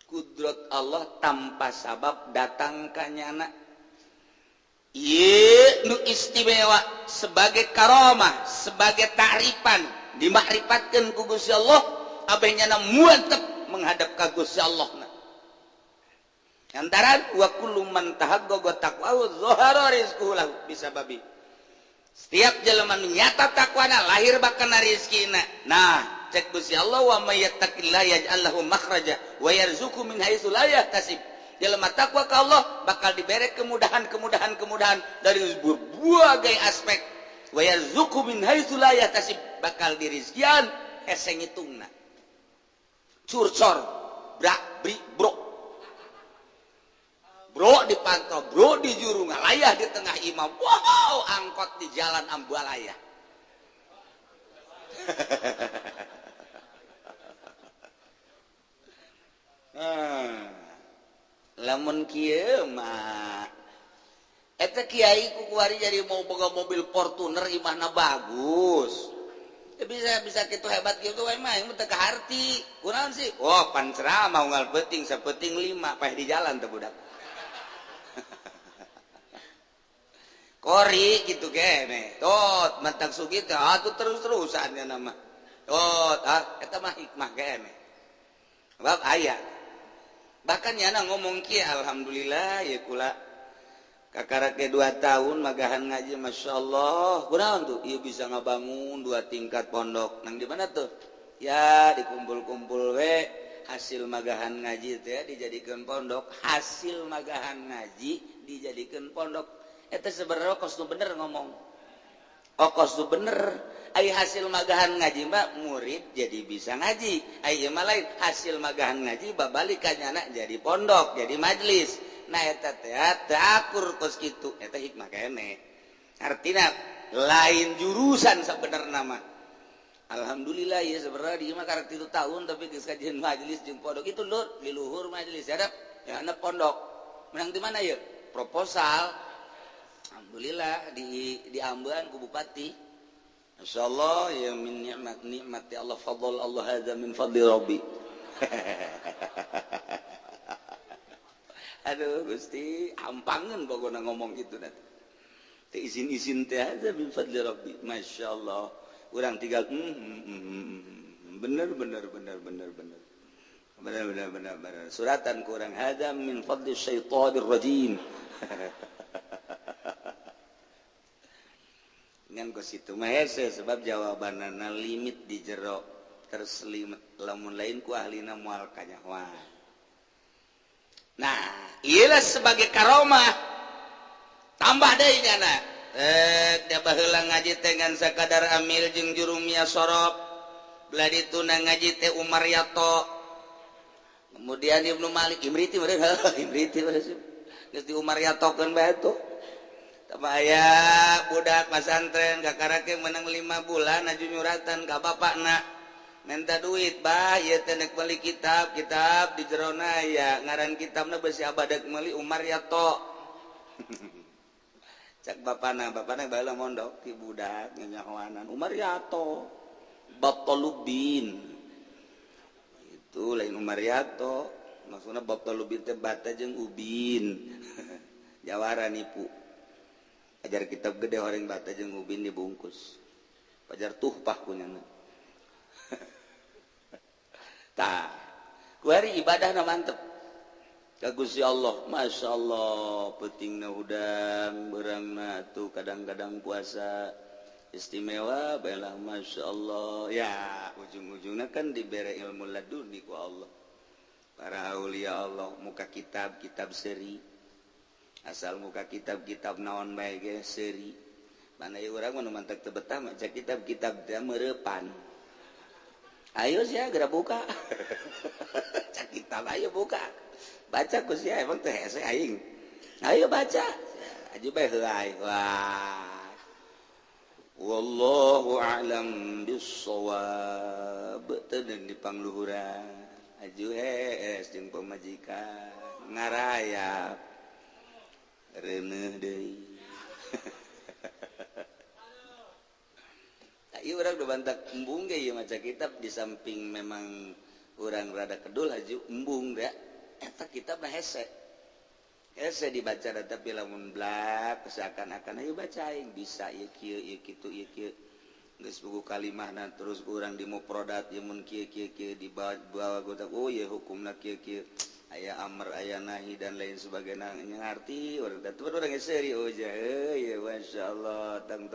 Kudrat Allah tanpa sabab datang ka nyana. ieu nu istimewa sebagai karomah, sebagai ta'rifan dimakrifatkeun ku Gusti Allah abeh nyana muantep menghadap ka Gusti Allah. Antaran wa kullu man tahaqqaqa taqwa zahara rizquhu lahu bisababi. Setiap jelema nu nyata takwana lahir bakana rezekina. Nah, cek Gusti Allah wa may yattaqillaha yaj'al lahu makhraja wa yarzuqhu min haitsu la yahtasib. Jelema takwa ka Allah bakal diberi kemudahan dari berbagai aspek. Wa yarzuqhu min haitsu la yahtasib, bakal dirizkian hese ngitungna. Curcor, brak, bri, bro. Bro dipantau, bro di juru ngalayah di tengah imam. Wow, angkot di jalan Ambualaya. Lamun kieu mah eta kiai ku kuari jadi mau boga mobil Fortuner imahna bagus. Bisa kitu hebat kitu wae mah yang teu kaharti. Kunaon sih? Oh, pan ceramah unggal peuting sapeting 5 peh di jalan teh budak. Kori gitu kene. Tot mantang sugi teh atuh terus-terusan ya nama. Tot eta mah hikmah kene. Bab aya. Bahkan nyana ngomong kieu alhamdulillah ya kula kakarake 2 tahun magahan ngaji masyaallah. Kunaon tuh? Ieu bisa ngabangun 2 tingkat pondok. Nang di mana tuh? Ya dikumpul-kumpul we hasil magahan ngaji teh dijadikeun pondok. Hasil magahan ngaji dijadikeun pondok. Eta sebenarnya kos nu bener ngomong. Oh kos nu bener. Ai hasil magahan ngaji mbak murid jadi bisa ngaji. Ai mah lain hasil magahan ngaji babalik ka nyana jadi pondok, jadi majelis. Nah eta teh akur kos kitu. Eta hikmah kene. Artina lain jurusan sabenerna mah. Alhamdulillah ya sebenarnya di mah karek 3 tahun tapi geus kajian majelis jeung pondok itu lur di luhur majelis hadap ya anak pondok. Menang di mana ya? Proposal. Alhamdulillah di Amban ku bupati. Masyaallah ya min nikmati Allah fadl Allah hadza min fadli rabbi. Aduh Gusti, ampangeun pokona ngomong gitu nanti. Teh izin-izin teh hadza min fadli rabbi. Masyaallah. Urang tinggal bener. Suratan ku urang hadza min fadli syaitanir rajim. Ngan kos itu mah hese sebab jawabanana limit di jero terselimet lamun lain ku ahlina moal kanyahoan. Nah, iyalah sebagai karomah tambah deui nyana. Da baheula ngaji teh ngan sakadar amil jeung jurumia sorop. Belah dituna ngaji teh Umar Yato. Kemudian Ibnu Malik Imriti meureun Imriti geus di Umar Yatokeun bae tuh. Tabaya budak pesantren kakarake menang 5 bulan aju nyuratan ka bapakna minta duit bah ieu teh nek beli kitab di jerona ya ngaran kitabna beusi abadag meuli Umar Yato. Cak bapana baheula mondok ti budak nyanyahoanan Umar Yato Battalubin. Itu lain Umar Yato maksudna Battalubin teh bata jeung ubin. Jawara nipu. Ajar kitab gede horeng bata jeung ubin dibungkus. Pajar tuhpah kunyana. Tah. Kuari ibadahna mantep. Ka Gusti Allah, masyaallah peutingna udang beurangna tuh kadang-kadang puasa istimewa baelah masyaallah. Ya, ujung-ujungna kan dibere ilmu laduni ku Allah. Para aulia Allah muka kitab seri. Asal muka kitab naon bae ge seri. Mana ieu urang mah mantek teu betah maca kitab teh meurepan. Ayo sia geura buka. Cak kitab ayo buka. Baca ku sia emang teh hese aing. Ayo baca. Aju bae heulai. Wah. Wallahu a'lam bissawab. Teu di pangluhuran. Aju hees jeung pamajikan ngarayap. Reneh deui. Ieu urang udah bantak embung ge ieu maca kitab di samping memang urang rada kedul haju embung da eta kitab mah hese. saya dibaca tapi lamun blak seakan-akan ayo bacain bisa ieu kieu ieu kitu ieu kieu geus buku kalimahna terus urang di mufradat ieu mun kieu kieu kieu dibawa goda oh ieu hukumna kieu kieu aya amr aya nahi dan lain sebagainya ngarti urang teh urang geus seuri oh ya masyaallah tang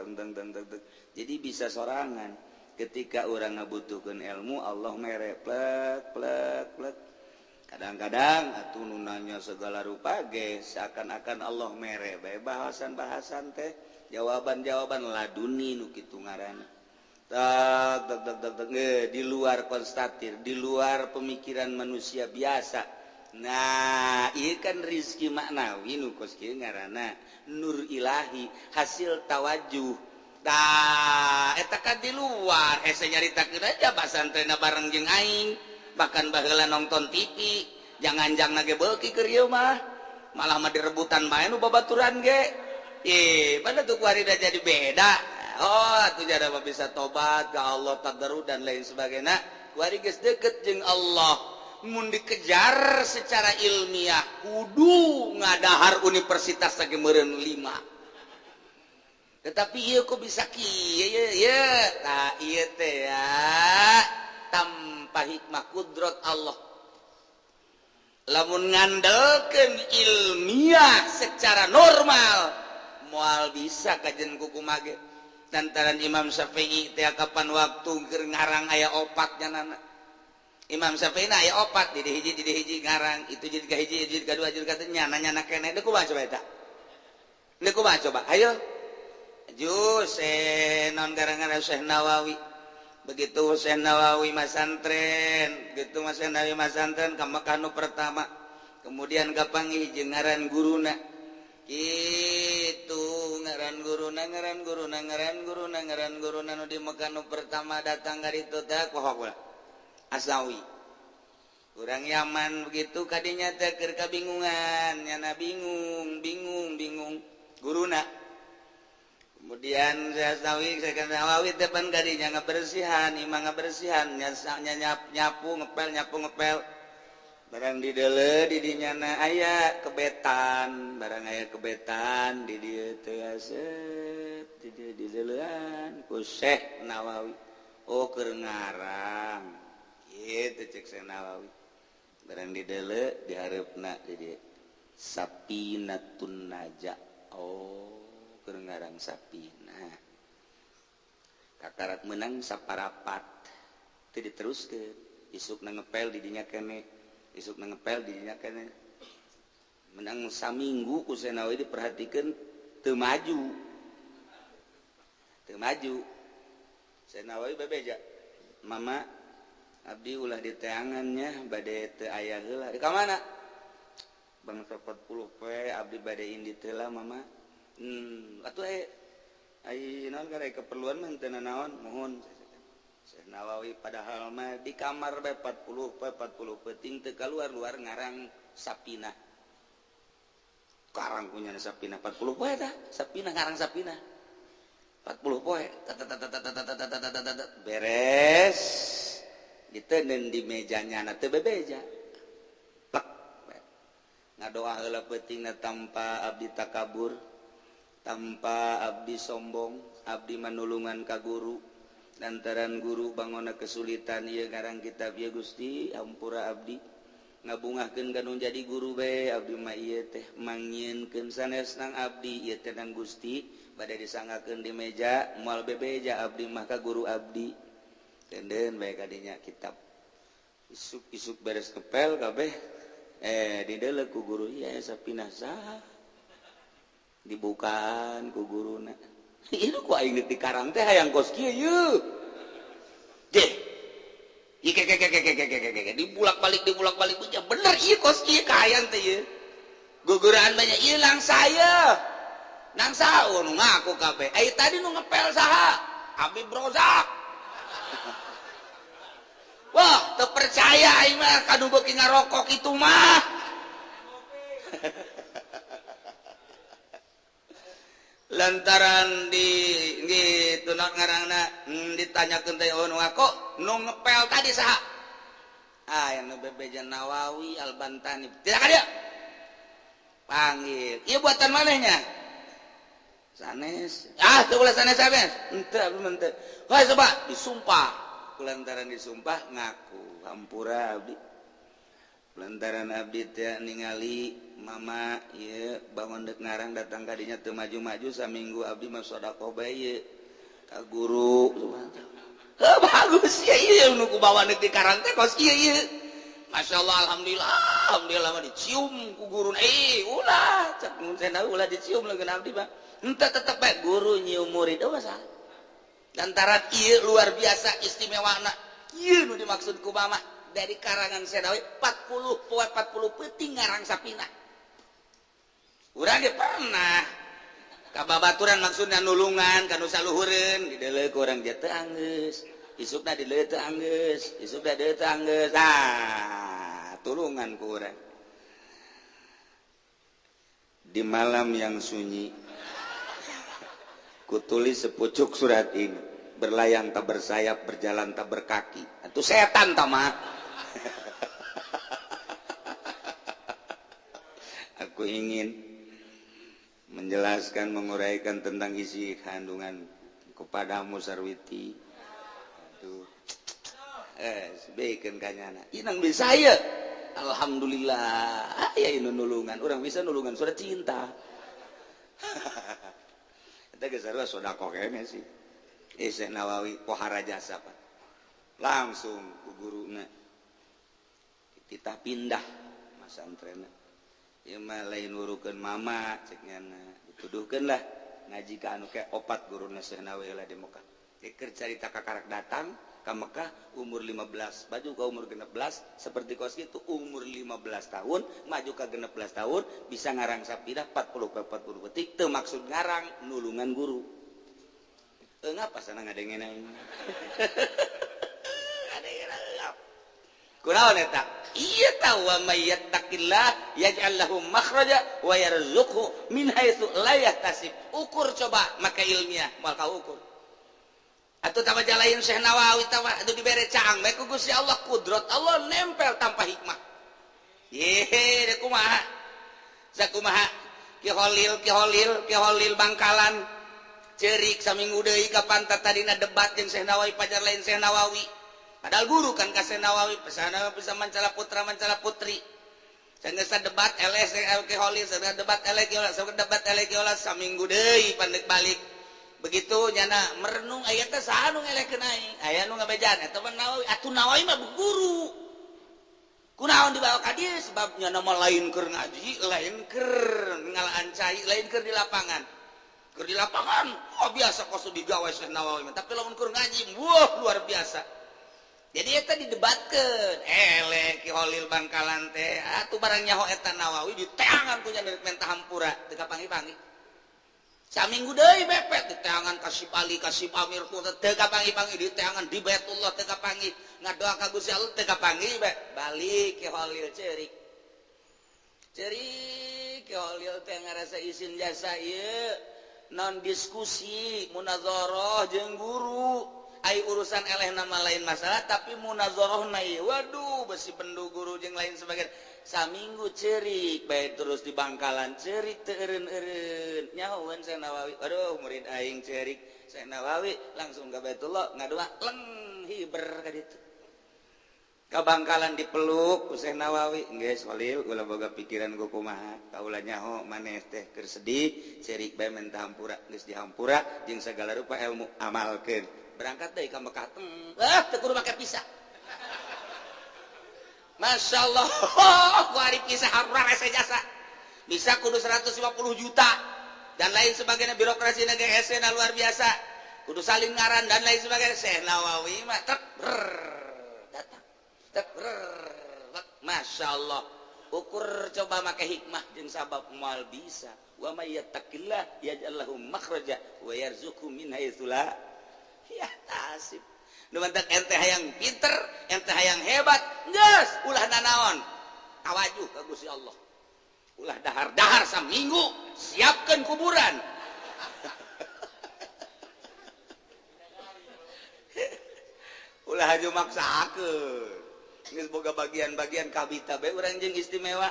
jadi bisa sorangan ketika urang ngabutuhkeun ilmu Allah mere plek plek plek kadang-kadang atuh nu nanya segala rupa ge seakan-akan Allah mere bae bahasan-bahasan teh jawaban-jawaban laduni nu kitu ngaranna tak di luar konstatir di luar pemikiran manusia biasa nah ieu kan rizki maknawi nu kos kieu ngaranna nur ilahi hasil tawajuh tah eta kan di luar hese nyaritakeun aja basantrena bareng jeung aing bahkan baheula nonton TV jangan-jangan nage beuki keur ieu mah malah mah direbutan bae nu babaturan ge pada tuh kuari dah jadi beda oh atuh jada mah bisa tobat ka Allah tadaru dan lain sebagainya kuari geus deukeut jeung Allah mun dikejar secara ilmiah kudu ngadahar universitas lagi meureun 5 tetapi ieu kok bisa kieu ye tah ieu teh ya tanpa hikmah kudrat Allah lamun ngandelkeun ilmiah secara normal moal bisa kajen kuku mage lantaran Imam Syafi'i teh kapan waktu keur ngarang aya opat nyanana Imam Syafi'i aya opat di hiji ngarang itu jadi ka hiji jadi kadua jadi katanya nyana keneh deuk kumaha coba eta deuk kumaha coba ayo jus non garangan Syekh Nawawi begitu Syekh Nawawi masantren begitu Syekh Nawawi masantren ka Mekah nu pertama kemudian kapanggih jeung ngaran guruna kitu ngaran guruna nu di Mekah nu pertama datang ka ditu teh kumaha Asawi urang Yaman begitu kadinya teh keur kabingungan nyana bingung guruna kemudian saya Nawawi depan gadinya ngabersihan imang ngabersihan nyapu ngepel barang di deule di dinyana aya kebetan barang aya kebetan di dieu teh asep di dieu di deuleuan ku Syekh Nawawi oh keur ngarang kitu cek Syekh Nawawi barang di deule di hareupna di dieu Sapinatun Naja oh keur ngarang Sapina kakarat menang saparapat teu diteruskeun isukna ngepel di dinya keneh isukna ngepel di dinya keneh menang saminggu ku Syekh Nawawi diperhatikeun teu maju Syekh Nawawi bebeja mama abdi ulah di teangannya bade teu aya heula di ka mana bangsa 40 poe abdi bade indi teh lah mama atuh ai naon karek keperluan mah teu naon mohon Syekh Nawawi padahal mah di kamar bae 40 penting teu kaluar ngarang Sapina karang punya Sapina 40 poe tah Sapina ngarang Sapina 40 poe beres diteuneun di mejanya na teu bebeja plek ngadoa heula peutingna tanpa abdi takabur tanpa abdi sombong abdi manulungan ka guru lantaran guru bangona kesulitan ieu ngarang kitab ieu Gusti ampura abdi ngabungahkeun kanu jadi guru bae abdi mah ieu teh mangyieunkeun sanesna abdi ieu teh nang Gusti bade disangakeun di meja moal bebeja abdi mah ka guru abdi tenden bae kadinya kitab isuk beres ngepel kabeh di deuleu ku guru ieu Sapinah saha dibukaan ku guruna ieu ku aing di karang teh hayang kos kieu yeuh deh ike dibulak-balik punya bener ieu kos kieu ka hayang teh ieu guguraan banyak ieu lang saya nang saha nu ngaku kabeh ai tadi nu ngepel saha Habib Rozak wah teu percaya aing mah kanu beuki ngarokok itu mah lantaran di tunang ngarangna ditanyakeun teh nu ngaku nu ngepel tadi saha yang nu bebeja Nawawi Al-Bantani tidak ka dieu panggil iya buatan manehnya sanes tuh ulah sanes ente belum ente wah coba disumpah kulantaran disumpah ngaku hampura abdi lantaran abdi teh ningali mama ieu bangun dek ngarang datang kadinya teu maju-maju saminggu abdi mah sedekah bae ieu ka guru bagus ya ieu nu ku bawa neuk di karang teh kos ieu ieu masyaallah alhamdulillah mah dicium ku guru ulah cek mun cenah ulah dicium leungeun abdi mah henteu tetep bae guru nyium murid salah lantaran ieu luar biasa istimewana ieu nu dimaksud ku mama dari karangan Senawi 40 peuting ngarang sapina urang ge pernah ka babaturan maksudna nulungan kanu saluhureun dideuleuh ku urang teh anggeus isukna dideuleuh teh anggeus isukna dideuleuh teh anggeus tulungan ku urang di malam yang sunyi kutulis sepucuk surat ini berlayang tak bersayap berjalan tak berkaki itu setan tamah aku ingin menjelaskan menguraikan tentang isi kandungan kepadamu Sarwiti aduh sebaiknya kanyana inang bisa ya alhamdulillah ya ini nulungan orang bisa nulungan sudah cinta kita kesarua sudah kok kayaknya sih Syekh Nawawi pohara jasa Pak langsung ku guruna kita pindah masantrenna ieu mah lain urukeun mama ceknya dituduhkeun lah ngaji ka anu ke opat guruna Syekh Nawawi lah di Mekah keur carita kakarak datang ka Mekah umur 15 baju ka umur 16 seperti kos kitu umur 15 tahun maju ka 16 tahun bisa ngarang sapida 40 petik teu maksud ngarang nulungan guru ngapa sana ngadengen aing kunaon eta ieu tah wa may yattaqillah yaj'al lahu makhraja wa yarzuqhu min haitsu la yahtasib ukur coba maka ilmiah moal kaukur atuh tama jalain Syekh Nawawi tah atuh dibere caang bae ku Gusti Allah kudrat Allah nempel tanpa hikmah ye kumaha sakumaha ki Holil Bangkalan cerik saminggu deui ka pantat tadina debat jeung Syekh Nawawi pajar lain Syekh Nawawi padahal guru kan ka Syekh Nawawi pesana bisa mancala putri sanggeus debat eleh ke Holil sadar debat eleh saminggu deui pandek balik begitu nyana merenung aya teh saha nu ngelehkeun aing aya nu ngabejan eta mah Nawawi atuh Nawawi mah guru kunaon dibawa ka dieu sebab nyana mah lain keur ngaji lain keur ngalaan cai lain keur di lapangan oh biasa kosu digawe Syekh Nawawi tapi lamun keur ngaji wah luar biasa jadi eta didebatkeun eleh Ki Holil Bangkalan teh atuh barang nyaho eta Nawawi diteangan ku nya mentah hampura teu kapangi-pangi saminggu deui bepet diteangan Kasih Ali Kasih Amir ku teu kapangi-pangi diteangan di Baitullah teu kapangi ngadoa ka Gusti Allah teu kapangi balik Ki Holil cerik Ki Holil teh ngarasa izin jasa ieu non diskusi munazarah jeung guru ai urusan eleh nama lain masalah tapi munazarahna ieu waduh besi pendu guru jeung lain sebagainya saminggu cerik bae terus di Bangkalan cerik teu eureun-eureun nyahoeun Syekh Nawawi aduh murid aing cerik Syekh Nawawi langsung ka Baitullah ngadoa leng hiber ka ditu ka Bangkalan dipeluk ku Syekh Nawawi geus Holil ulah boga pikiran ku kumaha kaula nyaho maneh teh keur sedih cerik bae mentah hampura geus dihampura jeung sagala rupa ilmu amalkeun berangkat deui ka Mekah teu kudu make pisah Masya Allah ku ari pisah harura rese jasa bisa kudu 150 juta dan lain sebagainya birokrasi negara SN luar biasa kudu saling ngaran dan lain sebagainya Syekh Nawawi mah datang Masya Allah ukur coba make hikmah jeung sabab moal bisa wa may yattaqillah yaj'al lahu makhraja wa yarzuqhu min haitsu la yahtasib nu mantak ente hayang pinter ente hayang hebat geus ulah nanaon tawajuh ka Gusti Allah ulah dahar-dahar saminggu siapkeun kuburan ulah haju maksakeun geus boga bagian-bagian kabita bae urang jeung istimewa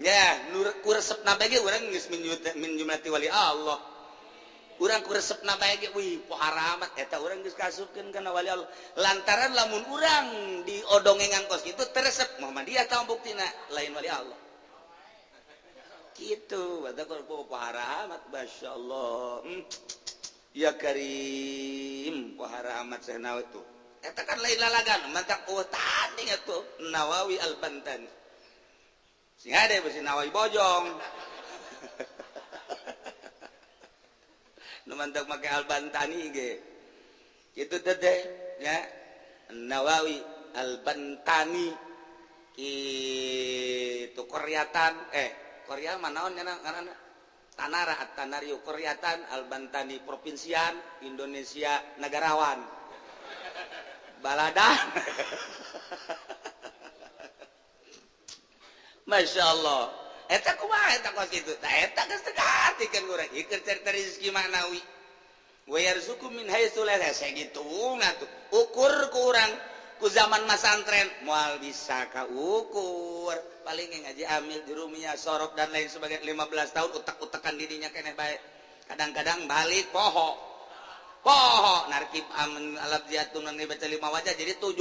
ya ku resepna bae ge urang geus min jumlati wali Allah urang ku resepna bae ge wih pohara amat eta urang geus kasupkeun kana wali Allah lantaran lamun urang diodongengan kos kitu teresep Muhammadiyah tah buktina lain wali Allah kitu eta pohara amat masyaallah ya karim pohara amat cenah itu eta kan lain lalagan mantak tanding atuh Nawawi Al-Bantani sing ada besi Nawawi bojong nu mantak make Al-Bantani ge kitu teh ya Nawawi Al-Bantani itu Koryatan Korea manaon ngaranna Tanara At-Tanariu Koryatan Al-Bantani provinsian Indonesia negarawan baladan Masya Allah eta kumaha eta kos kitu tah eta geus teu kaartikeun urang ieu keur cerita rezeki manawi wa yarzuqu min haitsu la yahtasib sagituna tuh ukur ku urang ku zaman masantren moal bisa ka ukur paling ngaji amil jurumiyah sorok dan lain sebagainya 15 tahun utak-utakan dirinya keneh bae kadang-kadang balik poho narkib aman alab jatun nang baca 5 wajah jadi 7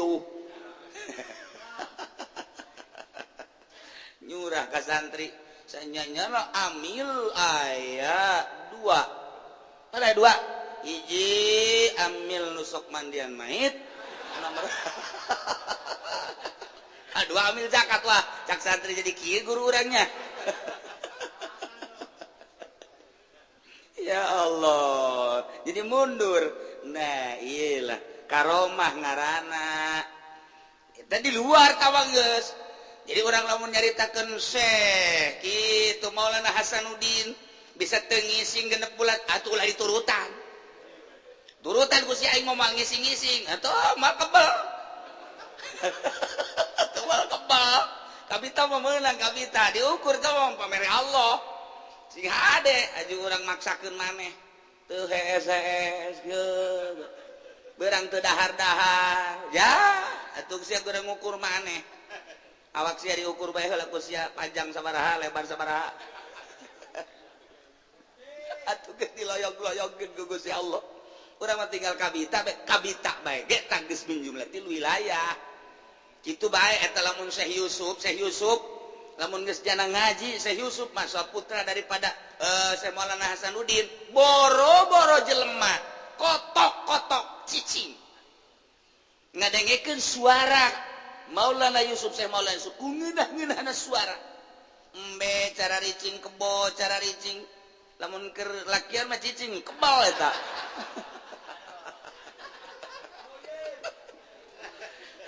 nyurah ka santri sanyanya amil aya 2 ada 2 hiji amil nusuk mandian mait nomor 2 amil zakat wah cak santri jadi kieu guru urangnya ya Allah jadi mundur nah iyalah karomah ngaranna tadi luar tawang geus jadi orang lamun nyaritakeun Syekh kitu Maulana Hasanuddin bisa teu ngising genep bulan atuh ulah diturutan ku si aing ngomong ngising-ngising atuh mah kebal atuh mah kebal kabita mah meunang kabita diukur teh pamere Allah sing hade aju urang maksakeun maneh teu hees geus beurang teu dahar-dahar ya atuh sia urang ngukur maneh awak sia diukur bae heula ku sia panjang sabaraha lebar sabaraha atuh geus diloyog-loyogkeun ku Gusti Allah urang mah tinggal kabita bae ge tah geus min jumlatil wilayah kitu bae eta lamun Syekh Yusuf lamun geus jana ngaji Syekh Yusuf mah putra daripada Syekh Maulana Hasanuddin boro-boro jelema kotok-kotok cicing ngadengekeun suara Maulana Yusuf Syekh Maulana Yusuf ngeunah-ngeunahna suara embe cara ricing kebo cara ricing lamun keur lakian mah cicing kebal eta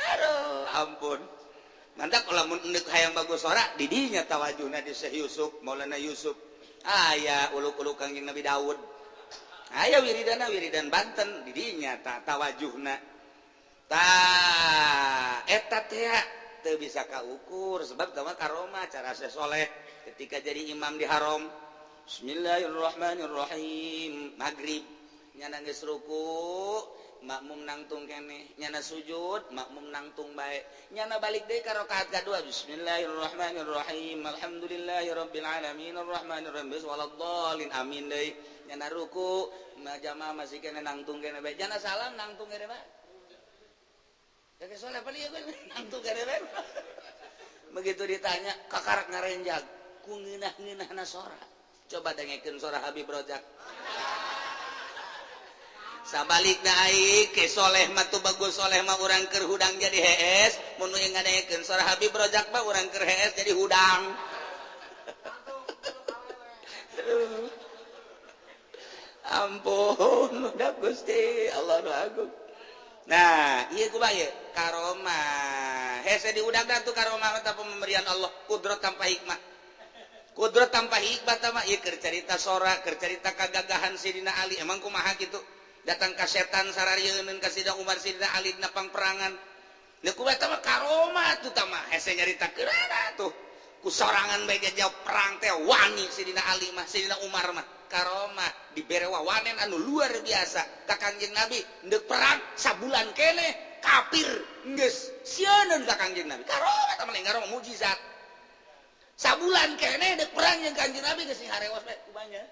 aduh ampun mantak lamun endek hayang bagus suara di dinya tawajuhna di Syekh Yusuf Maulana Yusuf aya uluk-uluk Kangjeng Nabi Daud aya wiridan Banten di dinya tawajuhna eta teh teu bisa kaukur sebab tama karomah cara sesoleh ketika jadi imam di haram bismillahirrahmanirrahim maghrib nyana geus ruku makmum nangtung keneh nyana sujud makmum nangtung bae nyana balik deui ka rakaat kadua bismillahirrahmanirrahim alhamdulillahirabbil alamin arrahmanirrahim waladdallin amin deui nyana ruku jamaah masih keneh nangtung keneh bae jana salam nangtung keneh bae kakek soleh apa liya nangtung kadang begitu ditanya kakarak ngarenjag ku ngeunah-ngeunahna sora coba dengekeun sora Habib Rojak sabalikna aing ke soleh mah tu bagus soleh mah urang keur hudang jadi hees mun nu ngadengekeun sora Habib Rojak mah urang keur hees jadi hudang ampun udah Gusti Allah nu agung. Nah, iya ku bae karomah. Hese diudag tuh karomah eta pemberian Allah, kudrat tanpa hikmah. Kudrat tanpa hikmah tah mah ieu keur carita sora, keur carita kagagahan Sidina Ali. Emang kumaha kitu? Datang ka setan sararieun ka Sidina Umar Sidina Ali dina pangperangan. Lha ku eta mah karomah tuh tah mah hese nyaritakeun tuh. Ku sorangan bae jawab perang teh wani Sidina Ali mah, Sidina Umar mah. Karomah dibere wawanen anu luar biasa ka Kangjeng Nabi ndek perang sabulan keneh kafir geus sieun ka Kangjeng Nabi karomah tah mah ngaro mujizat sabulan kene dek perang yang Kanjeng Nabi geus harewas bae kumanya.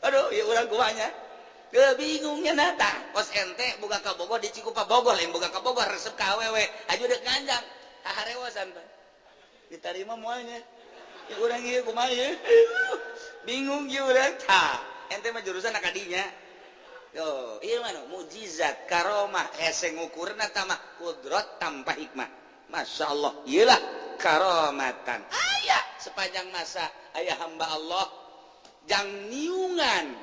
Aduh, ya urang kumanya. Kebingungnya nata. Kos ente boga ka Bogor di Cikupa Bogor, lain boga ka Bogor resep ka awewe. Aju dek nganjang. Harewasan bae. Diterima moalnya. Ya urang ieu kumaha ieu? Bingung ieu urang tah. Ente mah jurusan akadinya. Yo, iya mana mukjizat, karomah, ese ngukurna tamah kudrat tanpa hikmah. Masya Allah, iyalah karomatan. Ayah sepanjang masa ayah hamba Allah, jang niungan,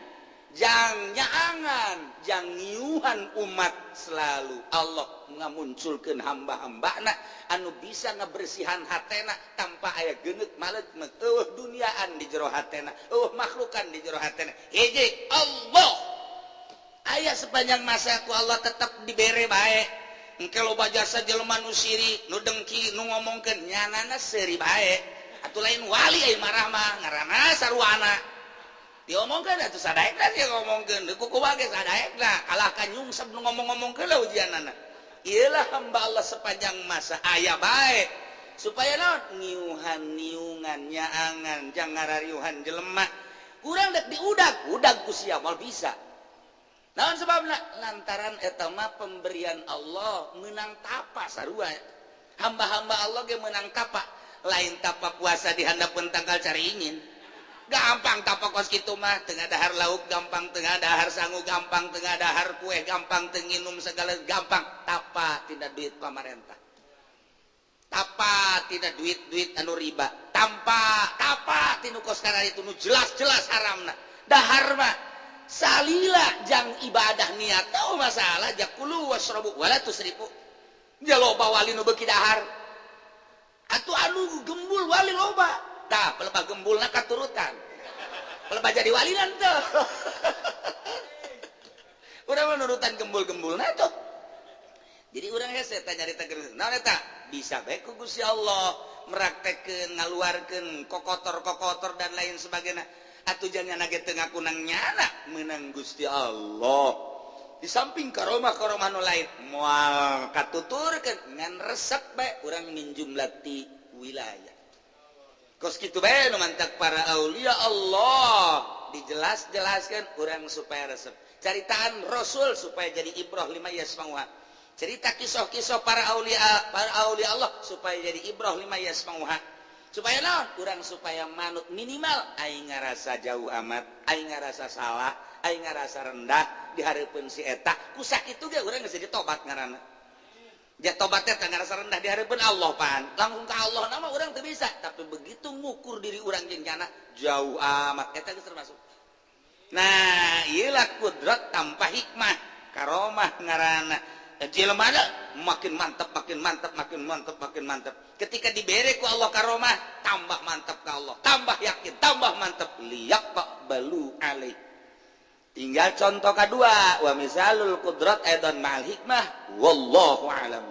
jang nyaangan, jang niuhan umat selalu Allah ngamunculkeun hamba-hambana anu bisa ngebersihan hatena tanpa aya geungeut malet duniaan di jero hatena, makhlukan di jero hatena. Hiji Allah. Ayah sepanjang masa ku Allah tetap dibere bae. Engke loba jasa jelema nu siri, nu dengki, nu ngomongkeun nyanana seuri bae. Atuh lain wali ai marah mah ngaranna sarwana. Diomongkeun atuh sadaekna dia ngomongkeun, deuk kumaha ge sadaekna, kalah ka nyungsep nu ngomong-ngomongkeun lah ujianana. Iyalah hamba Allah sepanjang masa aya bae. Supaya naon? Niuhan nyaangan, jang ngarariuhan jelema. Urang dek diudag, udag ku sia moal bisa. Naon sebabna lantaran eta mah pemberian Allah menang tapa sarua. Hamba-hamba Allah ge menang tapa, lain tapa puasa di handapeun tanggal caringin. Gampang tapa kos kitu mah, teu ngadahar lauk gampang, teu ngadahar sangu gampang, teu ngadahar kue gampang, teu nginum segala gampang. Tapa tina duit pamarentah. Tapa tina duit anu riba. Tapa tinu kos kana itu nu jelas-jelas haramna. Dahar mah salila jang ibadah niat tau masalah jakulu wasrobu wala tusrifu jaloba wali nu beuki dahar atuh anu gembul wali loba tah pelebah gembulna katurutan pelebah jadi wali teu urang mah nurutan gembul-gembulna tuh jadi urang hese tah nyarita geus naon eta bisa bae ku Gusti Allah meraktekeun ngaluarkeun kokotor-kokotor dan lain sebagainya. Atuh jangan nage tengah kunang nyana menang Gusti Allah. Di samping karomah nu lain moal katuturkeun ngan resep bae urang minjumlati wilayah. Kos kitu bae nu mantak para aulia Allah dijelas-jelaskeun urang supaya resep. Caritaan Rasul supaya jadi ibrah lima yasmauha. Cerita kisah-kisah para aulia Allah supaya jadi ibrah lima yasmauha. Supaya naon? Urang supaya manut minimal aing ngarasa jauh amat, aing ngarasa salah, aing ngarasa rendah di hareupeun si eta. Ku sakitu ge urang geus jadi tobat ngaranna. Ja tobat teh ngarasa rendah di hareupeun Allah pan. Langsung ka Allah nama urang teu bisa, tapi begitu ngukur diri urang jeung jana jauh amat eta geus termasuk. Nah, ieulah kudrat tanpa hikmah, karomah ngaranna. Jelema makin mantap. Ketika dibere ku Allah karomah, tambah mantap ke Allah, tambah yakin, tambah mantap. Liyaqbalu alaih. Tinggal contoh kedua, wa misalul qudrat aidan ma'al hikmah, wallahu a'lam.